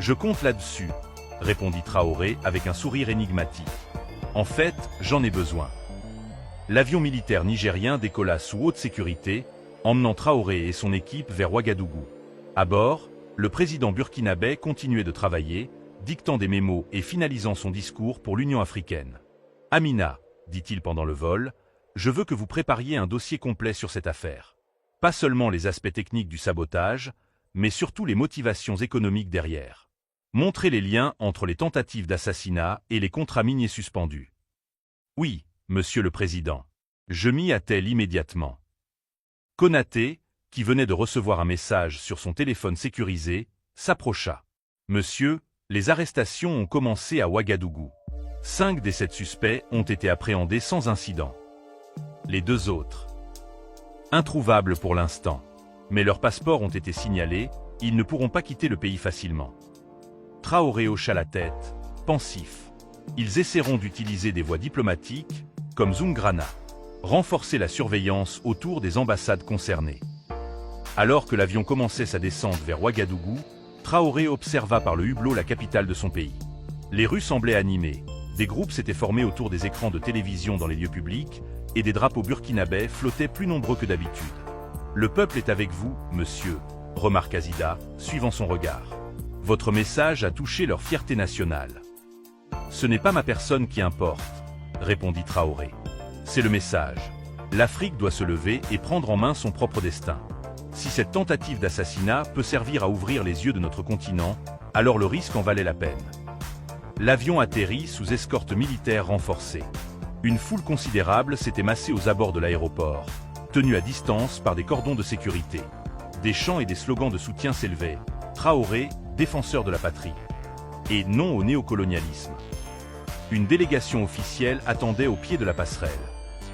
Je compte là-dessus, » répondit Traoré avec un sourire énigmatique. « En fait, j'en ai besoin. » L'avion militaire nigérien décolla sous haute sécurité, emmenant Traoré et son équipe vers Ouagadougou. À bord, le président burkinabé continuait de travailler, dictant des mémos et finalisant son discours pour l'Union africaine. « Amina, dit-il pendant le vol, je veux que vous prépariez un dossier complet sur cette affaire. Pas seulement les aspects techniques du sabotage, mais surtout les motivations économiques derrière. Montrez les liens entre les tentatives d'assassinat et les contrats miniers suspendus. » « Oui, monsieur le président. Je m'y attelle immédiatement. » Konaté, qui venait de recevoir un message sur son téléphone sécurisé, s'approcha. « Monsieur, les arrestations ont commencé à Ouagadougou. 5 des 7 suspects ont été appréhendés sans incident. Les 2 autres, introuvables pour l'instant, mais leurs passeports ont été signalés, ils ne pourront pas quitter le pays facilement. » Traoré hocha la tête, pensif. Ils essaieront d'utiliser des voies diplomatiques, comme Zoungrana. Renforcer la surveillance autour des ambassades concernées. Alors que l'avion commençait sa descente vers Ouagadougou, Traoré observa par le hublot la capitale de son pays. Les rues semblaient animées, des groupes s'étaient formés autour des écrans de télévision dans les lieux publics, et des drapeaux burkinabais flottaient plus nombreux que d'habitude. « Le peuple est avec vous, monsieur », remarqua Zida, suivant son regard. « Votre message a touché leur fierté nationale. »« Ce n'est pas ma personne qui importe », répondit Traoré. « C'est le message. L'Afrique doit se lever et prendre en main son propre destin. Si cette tentative d'assassinat peut servir à ouvrir les yeux de notre continent, alors le risque en valait la peine. » L'avion atterrit sous escorte militaire renforcée. Une foule considérable s'était massée aux abords de l'aéroport, tenue à distance par des cordons de sécurité. Des chants et des slogans de soutien s'élevaient. Traoré, défenseur de la patrie. Et non au néocolonialisme. Une délégation officielle attendait au pied de la passerelle.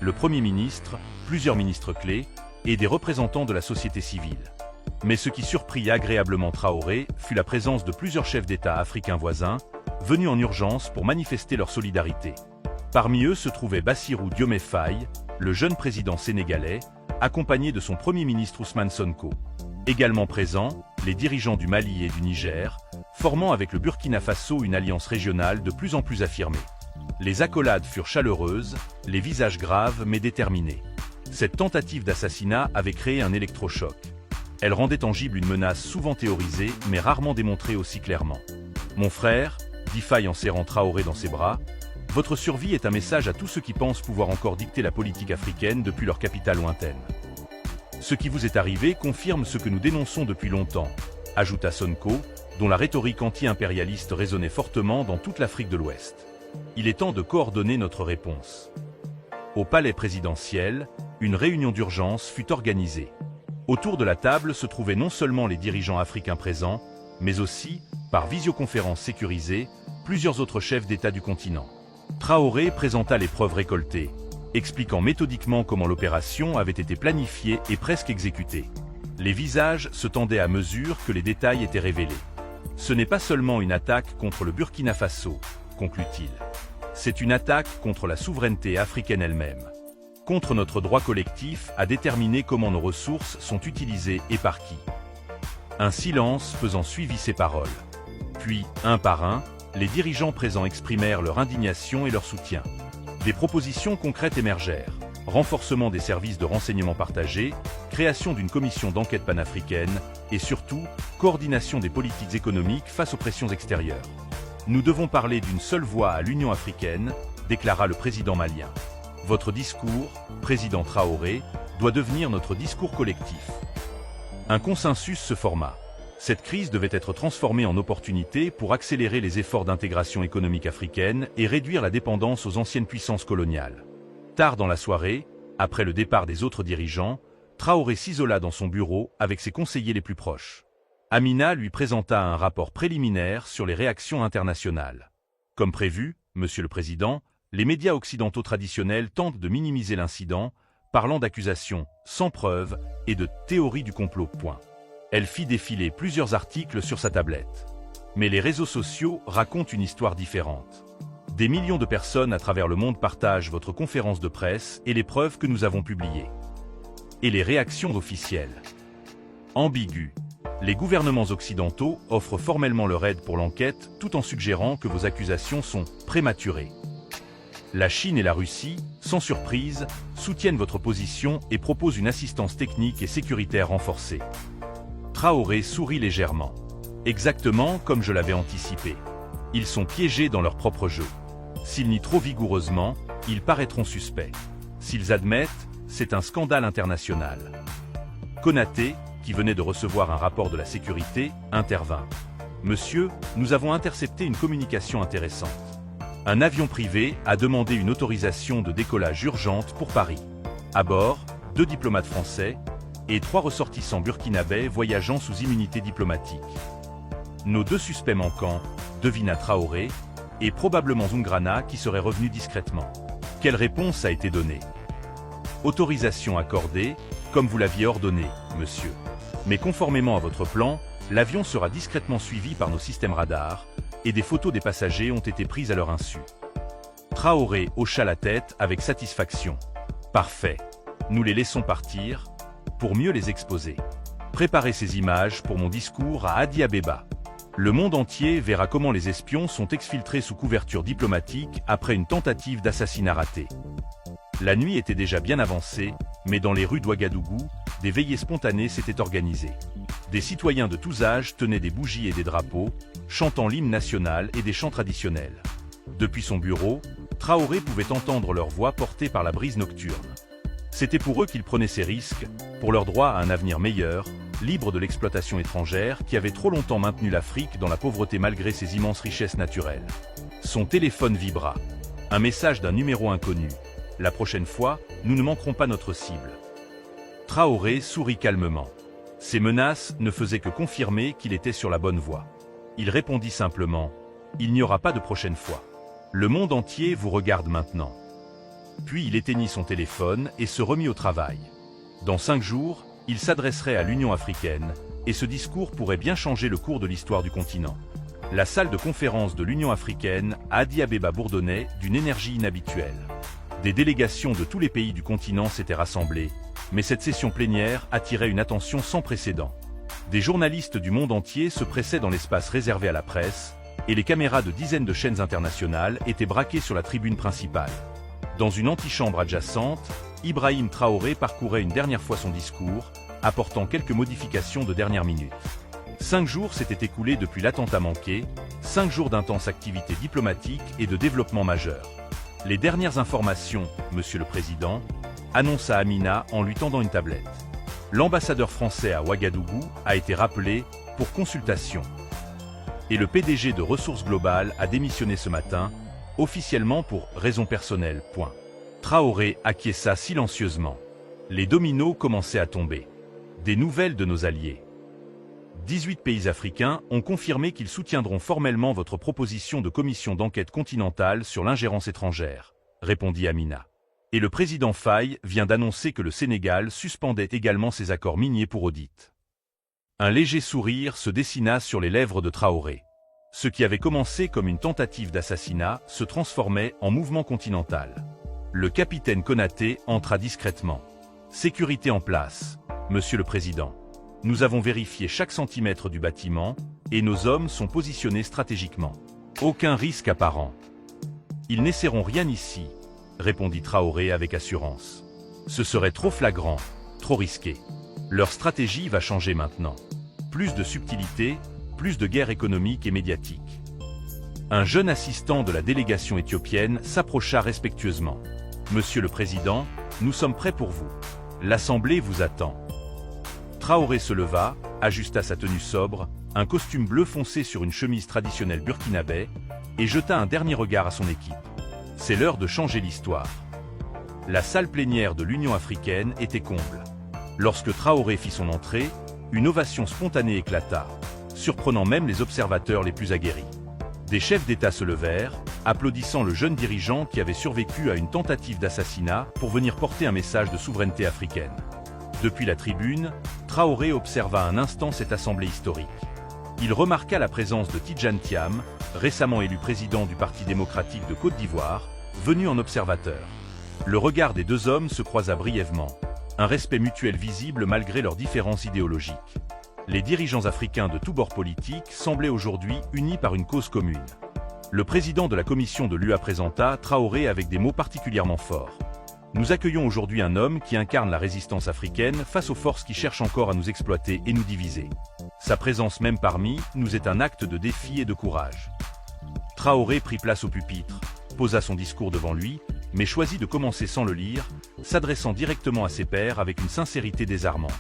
Le Premier ministre, plusieurs ministres clés, et des représentants de la société civile. Mais ce qui surprit agréablement Traoré fut la présence de plusieurs chefs d'État africains voisins, venus en urgence pour manifester leur solidarité. Parmi eux se trouvait Bassirou Diomaye Faye, le jeune président sénégalais, accompagné de son Premier ministre Ousmane Sonko. Également présents, les dirigeants du Mali et du Niger, formant avec le Burkina Faso une alliance régionale de plus en plus affirmée. Les accolades furent chaleureuses, les visages graves mais déterminés. Cette tentative d'assassinat avait créé un électrochoc. Elle rendait tangible une menace souvent théorisée mais rarement démontrée aussi clairement. « Mon frère », dit Faye en serrant Traoré dans ses bras, « votre survie est un message à tous ceux qui pensent pouvoir encore dicter la politique africaine depuis leur capitale lointaine. Ce qui vous est arrivé confirme ce que nous dénonçons depuis longtemps », ajouta Sonko, dont la rhétorique anti-impérialiste résonnait fortement dans toute l'Afrique de l'Ouest. « Il est temps de coordonner notre réponse. » Au palais présidentiel, une réunion d'urgence fut organisée. Autour de la table se trouvaient non seulement les dirigeants africains présents, mais aussi, par visioconférence sécurisée, plusieurs autres chefs d'État du continent. Traoré présenta les preuves récoltées, expliquant méthodiquement comment l'opération avait été planifiée et presque exécutée. Les visages se tendaient à mesure que les détails étaient révélés. « Ce n'est pas seulement une attaque contre le Burkina Faso », conclut-il. « C'est une attaque contre la souveraineté africaine elle-même. Contre notre droit collectif à déterminer comment nos ressources sont utilisées et par qui. » Un silence faisant suivit ces paroles. Puis, un par un, les dirigeants présents exprimèrent leur indignation et leur soutien. Des propositions concrètes émergèrent. Renforcement des services de renseignement partagés, création d'une commission d'enquête panafricaine et surtout, coordination des politiques économiques face aux pressions extérieures. « Nous devons parler d'une seule voix à l'Union africaine », déclara le président malien. « Votre discours, président Traoré, doit devenir notre discours collectif. » Un consensus se forma. Cette crise devait être transformée en opportunité pour accélérer les efforts d'intégration économique africaine et réduire la dépendance aux anciennes puissances coloniales. Tard dans la soirée, après le départ des autres dirigeants, Traoré s'isola dans son bureau avec ses conseillers les plus proches. Amina lui présenta un rapport préliminaire sur les réactions internationales. Comme prévu, Monsieur le Président, les médias occidentaux traditionnels tentent de minimiser l'incident, parlant d'accusations sans preuve et de théorie du complot. Elle fit défiler plusieurs articles sur sa tablette. Mais les réseaux sociaux racontent une histoire différente. Des millions de personnes à travers le monde partagent votre conférence de presse et les preuves que nous avons publiées. Et les réactions officielles. Ambiguës. Les gouvernements occidentaux offrent formellement leur aide pour l'enquête tout en suggérant que vos accusations sont prématurées. La Chine et la Russie, sans surprise, soutiennent votre position et proposent une assistance technique et sécuritaire renforcée. Traoré sourit légèrement. Exactement comme je l'avais anticipé. Ils sont piégés dans leur propre jeu. S'ils nient trop vigoureusement, ils paraîtront suspects. S'ils admettent, c'est un scandale international. Konaté, qui venait de recevoir un rapport de la sécurité, intervint. « Monsieur, nous avons intercepté une communication intéressante. Un avion privé a demandé une autorisation de décollage urgente pour Paris. À bord, 2 diplomates français, et 3 ressortissants burkinabés voyageant sous immunité diplomatique. Nos 2 suspects manquants, Devina Traoré, et probablement Zungrana qui serait revenu discrètement. Quelle réponse a été donnée? Autorisation accordée, comme vous l'aviez ordonné, monsieur. Mais conformément à votre plan, l'avion sera discrètement suivi par nos systèmes radars, et des photos des passagers ont été prises à leur insu. Traoré hocha la tête avec satisfaction. Parfait. Nous les laissons partir, pour mieux les exposer. Préparez ces images pour mon discours à Addis Abeba. Le monde entier verra comment les espions sont exfiltrés sous couverture diplomatique après une tentative d'assassinat ratée. La nuit était déjà bien avancée, mais dans les rues d'Ouagadougou, des veillées spontanées s'étaient organisées. Des citoyens de tous âges tenaient des bougies et des drapeaux, chantant l'hymne national et des chants traditionnels. Depuis son bureau, Traoré pouvait entendre leur voix portée par la brise nocturne. C'était pour eux qu'il prenait ces risques, pour leur droit à un avenir meilleur, libre de l'exploitation étrangère qui avait trop longtemps maintenu l'Afrique dans la pauvreté malgré ses immenses richesses naturelles. Son téléphone vibra. Un message d'un numéro inconnu. La prochaine fois, nous ne manquerons pas notre cible. Traoré sourit calmement. Ces menaces ne faisaient que confirmer qu'il était sur la bonne voie. Il répondit simplement « Il n'y aura pas de prochaine fois. Le monde entier vous regarde maintenant. » Puis il éteignit son téléphone et se remit au travail. Dans 5 jours, il s'adresserait à l'Union africaine, et ce discours pourrait bien changer le cours de l'histoire du continent. La salle de conférence de l'Union africaine à Addis Abeba bourdonnait d'une énergie inhabituelle. Des délégations de tous les pays du continent s'étaient rassemblées, mais cette session plénière attirait une attention sans précédent. Des journalistes du monde entier se pressaient dans l'espace réservé à la presse, et les caméras de dizaines de chaînes internationales étaient braquées sur la tribune principale. Dans une antichambre adjacente, Ibrahim Traoré parcourait une dernière fois son discours, apportant quelques modifications de dernière minute. 5 jours s'étaient écoulés depuis l'attentat manqué, 5 jours d'intense activité diplomatique et de développement majeur. Les dernières informations, Monsieur le Président, annonça Amina en lui tendant une tablette. L'ambassadeur français à Ouagadougou a été rappelé pour consultation. Et le PDG de Ressources Globales a démissionné ce matin, officiellement pour raisons personnelles. Traoré acquiesça silencieusement. Les dominos commençaient à tomber. Des nouvelles de nos alliés. 18 pays africains ont confirmé qu'ils soutiendront formellement votre proposition de commission d'enquête continentale sur l'ingérence étrangère, répondit Amina. Et le président Faye vient d'annoncer que le Sénégal suspendait également ses accords miniers pour audit. Un léger sourire se dessina sur les lèvres de Traoré. Ce qui avait commencé comme une tentative d'assassinat se transformait en mouvement continental. Le capitaine Konaté entra discrètement. Sécurité en place, Monsieur le Président. Nous avons vérifié chaque centimètre du bâtiment, et nos hommes sont positionnés stratégiquement. Aucun risque apparent. Ils n'essaieront rien ici, répondit Traoré avec assurance. Ce serait trop flagrant, trop risqué. Leur stratégie va changer maintenant. Plus de subtilité, plus de guerre économique et médiatique. Un jeune assistant de la délégation éthiopienne s'approcha respectueusement. Monsieur le Président, nous sommes prêts pour vous. L'Assemblée vous attend. Traoré se leva, ajusta sa tenue sobre, un costume bleu foncé sur une chemise traditionnelle burkinabé, et jeta un dernier regard à son équipe. C'est l'heure de changer l'histoire. La salle plénière de l'Union africaine était comble. Lorsque Traoré fit son entrée, une ovation spontanée éclata, surprenant même les observateurs les plus aguerris. Des chefs d'État se levèrent, applaudissant le jeune dirigeant qui avait survécu à une tentative d'assassinat pour venir porter un message de souveraineté africaine. Depuis la tribune, Traoré observa un instant cette assemblée historique. Il remarqua la présence de Tidjane Thiam, récemment élu président du Parti démocratique de Côte d'Ivoire, venu en observateur. Le regard des 2 hommes se croisa brièvement, un respect mutuel visible malgré leurs différences idéologiques. Les dirigeants africains de tous bords politiques semblaient aujourd'hui unis par une cause commune. Le président de la commission de l'UA présenta Traoré avec des mots particulièrement forts. Nous accueillons aujourd'hui un homme qui incarne la résistance africaine face aux forces qui cherchent encore à nous exploiter et nous diviser. Sa présence même parmi nous est un acte de défi et de courage. Traoré prit place au pupitre, posa son discours devant lui, mais choisit de commencer sans le lire, s'adressant directement à ses pairs avec une sincérité désarmante.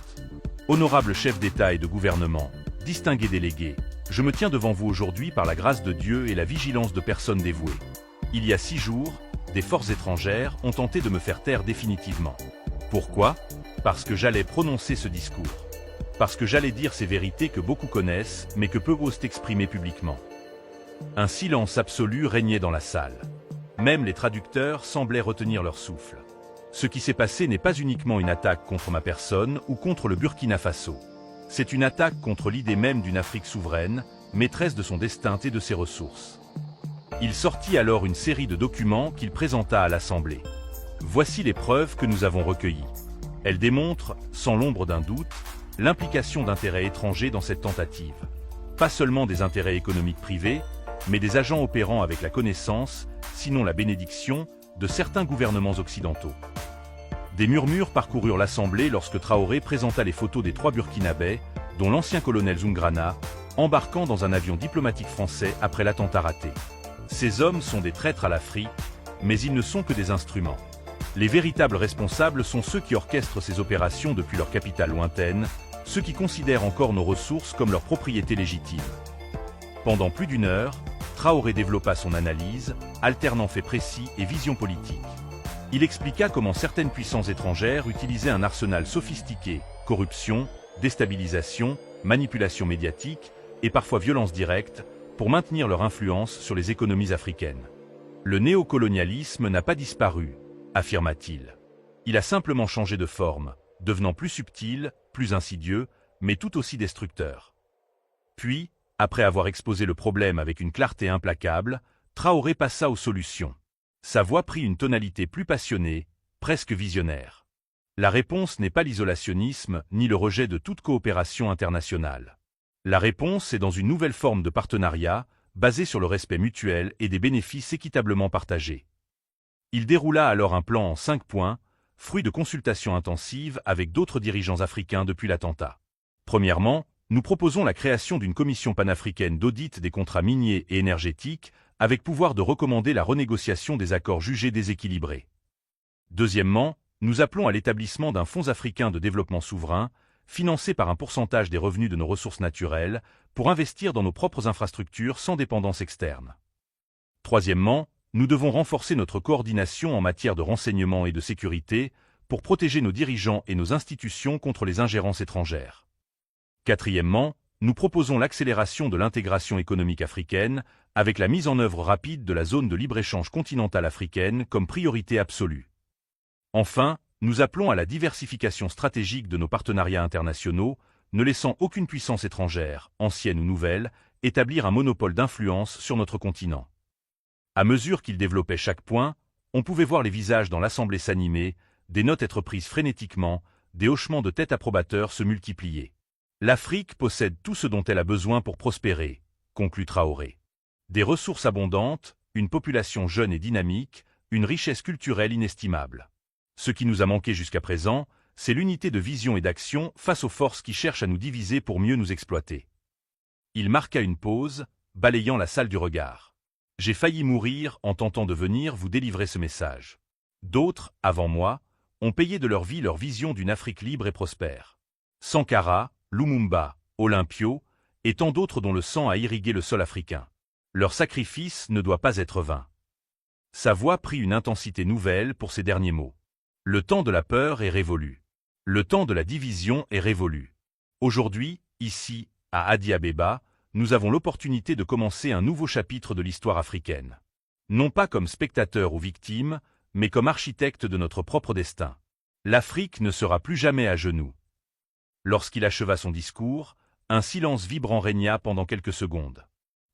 Honorables chefs d'État et de gouvernement, distingués délégués, je me tiens devant vous aujourd'hui par la grâce de Dieu et la vigilance de personnes dévouées. Il y a 6 jours, des forces étrangères ont tenté de me faire taire définitivement. Pourquoi? Parce que j'allais prononcer ce discours. Parce que j'allais dire ces vérités que beaucoup connaissent, mais que peu osent exprimer publiquement. Un silence absolu régnait dans la salle. Même les traducteurs semblaient retenir leur souffle. Ce qui s'est passé n'est pas uniquement une attaque contre ma personne ou contre le Burkina Faso. C'est une attaque contre l'idée même d'une Afrique souveraine, maîtresse de son destin et de ses ressources. Il sortit alors une série de documents qu'il présenta à l'Assemblée. Voici les preuves que nous avons recueillies. Elles démontrent, sans l'ombre d'un doute, l'implication d'intérêts étrangers dans cette tentative. Pas seulement des intérêts économiques privés, mais des agents opérant avec la connaissance, sinon la bénédiction, de certains gouvernements occidentaux. Des murmures parcoururent l'Assemblée lorsque Traoré présenta les photos des 3 Burkinabés, dont l'ancien colonel Zungrana, embarquant dans un avion diplomatique français après l'attentat raté. Ces hommes sont des traîtres à l'Afrique, mais ils ne sont que des instruments. Les véritables responsables sont ceux qui orchestrent ces opérations depuis leur capitale lointaine, ceux qui considèrent encore nos ressources comme leur propriété légitime. Pendant plus d'1 heure, Traoré développa son analyse, alternant faits précis et vision politique. Il expliqua comment certaines puissances étrangères utilisaient un arsenal sophistiqué, corruption, déstabilisation, manipulation médiatique et parfois violence directe, pour maintenir leur influence sur les économies africaines. Le néocolonialisme n'a pas disparu, affirma-t-il. Il a simplement changé de forme, devenant plus subtil, plus insidieux, mais tout aussi destructeur. Puis, après avoir exposé le problème avec une clarté implacable, Traoré passa aux solutions. Sa voix prit une tonalité plus passionnée, presque visionnaire. La réponse n'est pas l'isolationnisme ni le rejet de toute coopération internationale. La réponse est dans une nouvelle forme de partenariat, basée sur le respect mutuel et des bénéfices équitablement partagés. Il déroula alors un plan en 5 points, fruit de consultations intensives avec d'autres dirigeants africains depuis l'attentat. Premièrement, nous proposons la création d'une commission panafricaine d'audit des contrats miniers et énergétiques, avec pouvoir de recommander la renégociation des accords jugés déséquilibrés. Deuxièmement, nous appelons à l'établissement d'un fonds africain de développement souverain, financé par un pourcentage des revenus de nos ressources naturelles, pour investir dans nos propres infrastructures sans dépendance externe. Troisièmement, nous devons renforcer notre coordination en matière de renseignement et de sécurité, pour protéger nos dirigeants et nos institutions contre les ingérences étrangères. Quatrièmement, nous proposons l'accélération de l'intégration économique africaine, avec la mise en œuvre rapide de la zone de libre-échange continentale africaine comme priorité absolue. Enfin, nous appelons à la diversification stratégique de nos partenariats internationaux, ne laissant aucune puissance étrangère, ancienne ou nouvelle, établir un monopole d'influence sur notre continent. À mesure qu'il développait chaque point, on pouvait voir les visages dans l'Assemblée s'animer, des notes être prises frénétiquement, des hochements de tête approbateurs se multiplier. L'Afrique possède tout ce dont elle a besoin pour prospérer, conclut Traoré. Des ressources abondantes, une population jeune et dynamique, une richesse culturelle inestimable. Ce qui nous a manqué jusqu'à présent, c'est l'unité de vision et d'action face aux forces qui cherchent à nous diviser pour mieux nous exploiter. Il marqua une pause, balayant la salle du regard. J'ai failli mourir en tentant de venir vous délivrer ce message. D'autres, avant moi, ont payé de leur vie leur vision d'une Afrique libre et prospère. Sankara, Lumumba, Olympio, et tant d'autres dont le sang a irrigué le sol africain. Leur sacrifice ne doit pas être vain. Sa voix prit une intensité nouvelle pour ces derniers mots. Le temps de la peur est révolu. Le temps de la division est révolu. Aujourd'hui, ici, à Addis-Abeba, nous avons l'opportunité de commencer un nouveau chapitre de l'histoire africaine. Non pas comme spectateurs ou victimes, mais comme architectes de notre propre destin. L'Afrique ne sera plus jamais à genoux. Lorsqu'il acheva son discours, un silence vibrant régna pendant quelques secondes.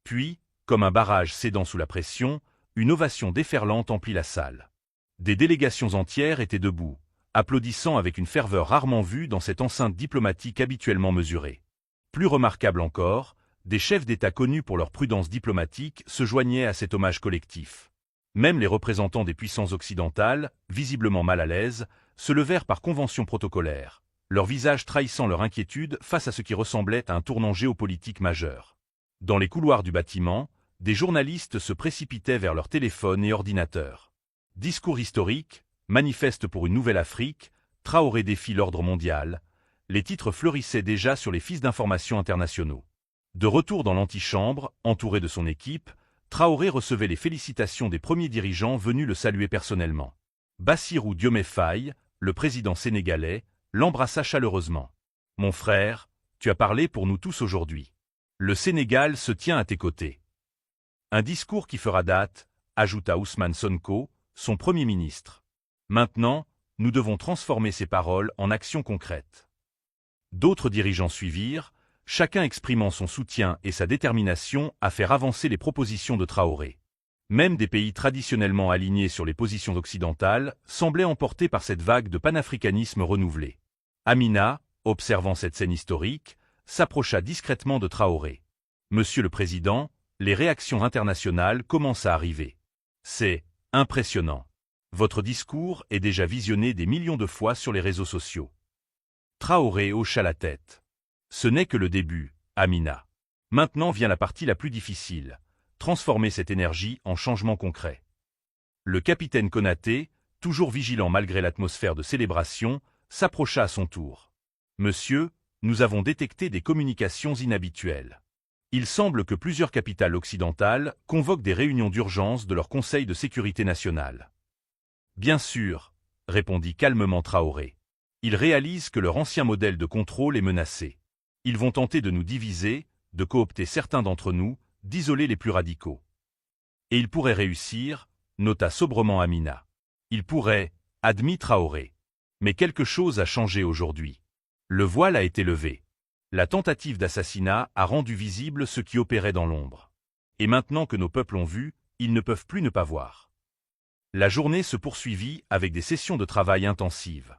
Puis, comme un barrage cédant sous la pression, une ovation déferlante emplit la salle. Des délégations entières étaient debout, applaudissant avec une ferveur rarement vue dans cette enceinte diplomatique habituellement mesurée. Plus remarquable encore, des chefs d'État connus pour leur prudence diplomatique se joignaient à cet hommage collectif. Même les représentants des puissances occidentales, visiblement mal à l'aise, se levèrent par convention protocolaire, leurs visages trahissant leur inquiétude face à ce qui ressemblait à un tournant géopolitique majeur. Dans les couloirs du bâtiment, des journalistes se précipitaient vers leurs téléphones et ordinateurs. Discours historique, manifeste pour une nouvelle Afrique, Traoré défie l'ordre mondial, les titres fleurissaient déjà sur les fiches d'information internationaux. De retour dans l'antichambre, entouré de son équipe, Traoré recevait les félicitations des premiers dirigeants venus le saluer personnellement. Bassirou Diomaye Faye, le président sénégalais, l'embrassa chaleureusement. « Mon frère, tu as parlé pour nous tous aujourd'hui. Le Sénégal se tient à tes côtés. » Un discours qui fera date, ajouta Ousmane Sonko, son Premier ministre. Maintenant, nous devons transformer ces paroles en actions concrètes. D'autres dirigeants suivirent, chacun exprimant son soutien et sa détermination à faire avancer les propositions de Traoré. Même des pays traditionnellement alignés sur les positions occidentales semblaient emportés par cette vague de panafricanisme renouvelé. Amina, observant cette scène historique, s'approcha discrètement de Traoré. « Monsieur le Président, les réactions internationales commencent à arriver. C'est impressionnant. Votre discours est déjà visionné des millions de fois sur les réseaux sociaux. » Traoré hocha la tête. « Ce n'est que le début, Amina. Maintenant vient la partie la plus difficile, transformer cette énergie en changement concret. » Le capitaine Konaté, toujours vigilant malgré l'atmosphère de célébration, s'approcha à son tour. « Monsieur, nous avons détecté des communications inhabituelles. Il semble que plusieurs capitales occidentales convoquent des réunions d'urgence de leur Conseil de sécurité nationale. »« Bien sûr, » répondit calmement Traoré. « Ils réalisent que leur ancien modèle de contrôle est menacé. Ils vont tenter de nous diviser, de coopter certains d'entre nous, d'isoler les plus radicaux. Et ils pourraient réussir, nota sobrement Amina. Ils pourraient, admit Traoré. Mais quelque chose a changé aujourd'hui. Le voile a été levé. La tentative d'assassinat a rendu visible ce qui opérait dans l'ombre. Et maintenant que nos peuples ont vu, ils ne peuvent plus ne pas voir. » La journée se poursuivit avec des sessions de travail intensives.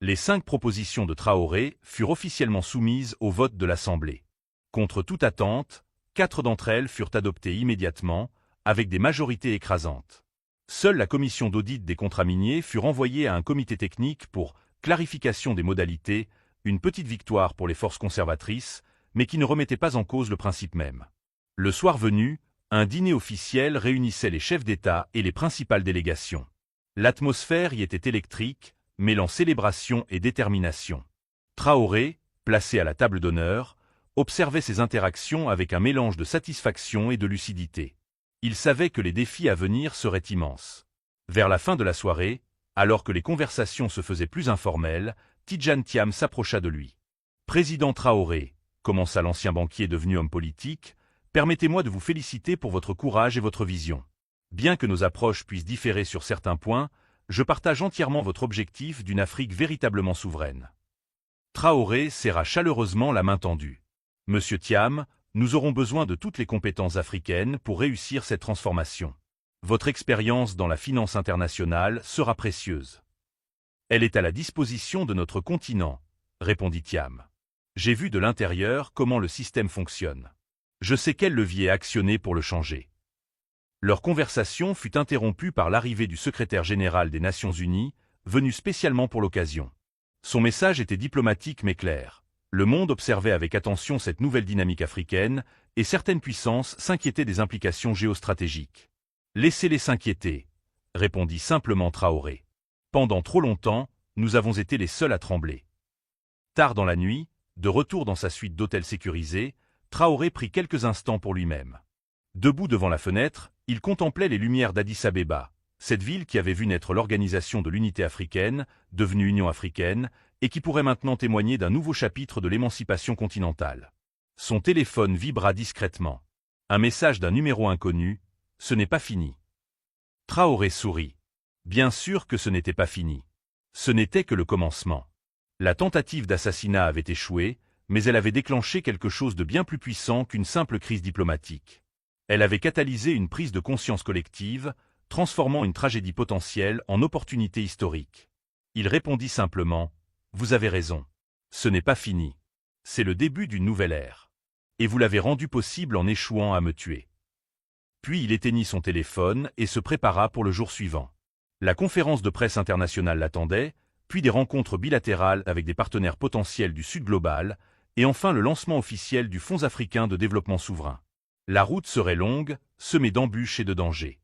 Les 5 propositions de Traoré furent officiellement soumises au vote de l'Assemblée. Contre toute attente, 4 d'entre elles furent adoptées immédiatement, avec des majorités écrasantes. Seule la commission d'audit des contrats miniers fut renvoyée à un comité technique pour clarification des modalités, une petite victoire pour les forces conservatrices, mais qui ne remettait pas en cause le principe même. Le soir venu, un dîner officiel réunissait les chefs d'État et les principales délégations. L'atmosphère y était électrique, mêlant célébration et détermination. Traoré, placé à la table d'honneur, observait ces interactions avec un mélange de satisfaction et de lucidité. Il savait que les défis à venir seraient immenses. Vers la fin de la soirée, alors que les conversations se faisaient plus informelles, Tidjane Thiam s'approcha de lui. « Président Traoré, » commença l'ancien banquier devenu homme politique, « permettez-moi de vous féliciter pour votre courage et votre vision. Bien que nos approches puissent différer sur certains points, je partage entièrement votre objectif d'une Afrique véritablement souveraine. » Traoré serra chaleureusement la main tendue. « Monsieur Thiam, nous aurons besoin de toutes les compétences africaines pour réussir cette transformation. Votre expérience dans la finance internationale sera précieuse. » « Elle est à la disposition de notre continent, » répondit Thiam. « J'ai vu de l'intérieur comment le système fonctionne. Je sais quel levier actionner pour le changer. » Leur conversation fut interrompue par l'arrivée du secrétaire général des Nations Unies, venu spécialement pour l'occasion. Son message était diplomatique mais clair. Le monde observait avec attention cette nouvelle dynamique africaine, et certaines puissances s'inquiétaient des implications géostratégiques. « Laissez-les s'inquiéter, » répondit simplement Traoré. Pendant trop longtemps, nous avons été les seuls à trembler. Tard dans la nuit, de retour dans sa suite d'hôtels sécurisés, Traoré prit quelques instants pour lui-même. Debout devant la fenêtre, il contemplait les lumières d'Addis-Abeba, cette ville qui avait vu naître l'Organisation de l'Unité africaine, devenue Union africaine, et qui pourrait maintenant témoigner d'un nouveau chapitre de l'émancipation continentale. Son téléphone vibra discrètement. Un message d'un numéro inconnu, « Ce n'est pas fini. » Traoré sourit. Bien sûr que ce n'était pas fini. Ce n'était que le commencement. La tentative d'assassinat avait échoué, mais elle avait déclenché quelque chose de bien plus puissant qu'une simple crise diplomatique. Elle avait catalysé une prise de conscience collective, transformant une tragédie potentielle en opportunité historique. Il répondit simplement, « Vous avez raison. Ce n'est pas fini. C'est le début d'une nouvelle ère. Et vous l'avez rendu possible en échouant à me tuer. » Puis il éteignit son téléphone et se prépara pour le jour suivant. La conférence de presse internationale l'attendait, puis des rencontres bilatérales avec des partenaires potentiels du Sud global, et enfin le lancement officiel du Fonds africain de développement souverain. La route serait longue, semée d'embûches et de dangers.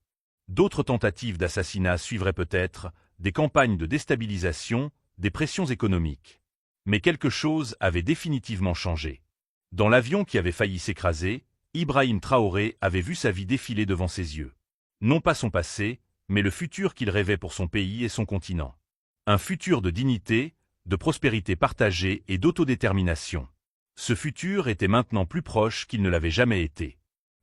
D'autres tentatives d'assassinat suivraient peut-être, des campagnes de déstabilisation, des pressions économiques. Mais quelque chose avait définitivement changé. Dans l'avion qui avait failli s'écraser, Ibrahim Traoré avait vu sa vie défiler devant ses yeux. Non pas son passé, mais le futur qu'il rêvait pour son pays et son continent. Un futur de dignité, de prospérité partagée et d'autodétermination. Ce futur était maintenant plus proche qu'il ne l'avait jamais été.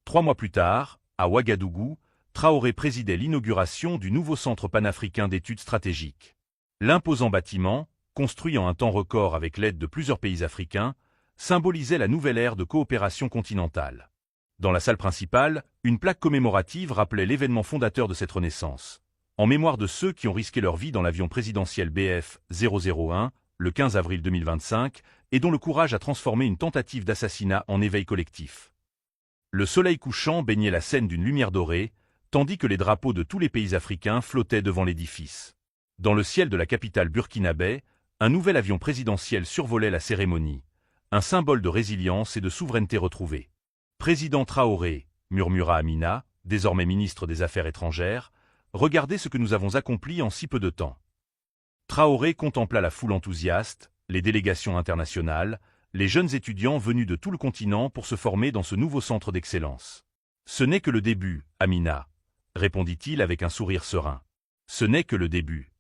3 mois plus tard, à Ouagadougou, Traoré présidait l'inauguration du nouveau centre panafricain d'études stratégiques. L'imposant bâtiment, construit en un temps record avec l'aide de plusieurs pays africains, symbolisait la nouvelle ère de coopération continentale. Dans la salle principale, une plaque commémorative rappelait l'événement fondateur de cette renaissance, en mémoire de ceux qui ont risqué leur vie dans l'avion présidentiel BF 001, le 15 avril 2025, et dont le courage a transformé une tentative d'assassinat en éveil collectif. Le soleil couchant baignait la scène d'une lumière dorée, tandis que les drapeaux de tous les pays africains flottaient devant l'édifice. Dans le ciel de la capitale burkinabé, un nouvel avion présidentiel survolait la cérémonie, un symbole de résilience et de souveraineté retrouvée. « Président Traoré », murmura Amina, désormais ministre des Affaires étrangères, « regardez ce que nous avons accompli en si peu de temps. » Traoré contempla la foule enthousiaste, les délégations internationales, les jeunes étudiants venus de tout le continent pour se former dans ce nouveau centre d'excellence. « Ce n'est que le début, Amina, » répondit-il avec un sourire serein. « Ce n'est que le début. »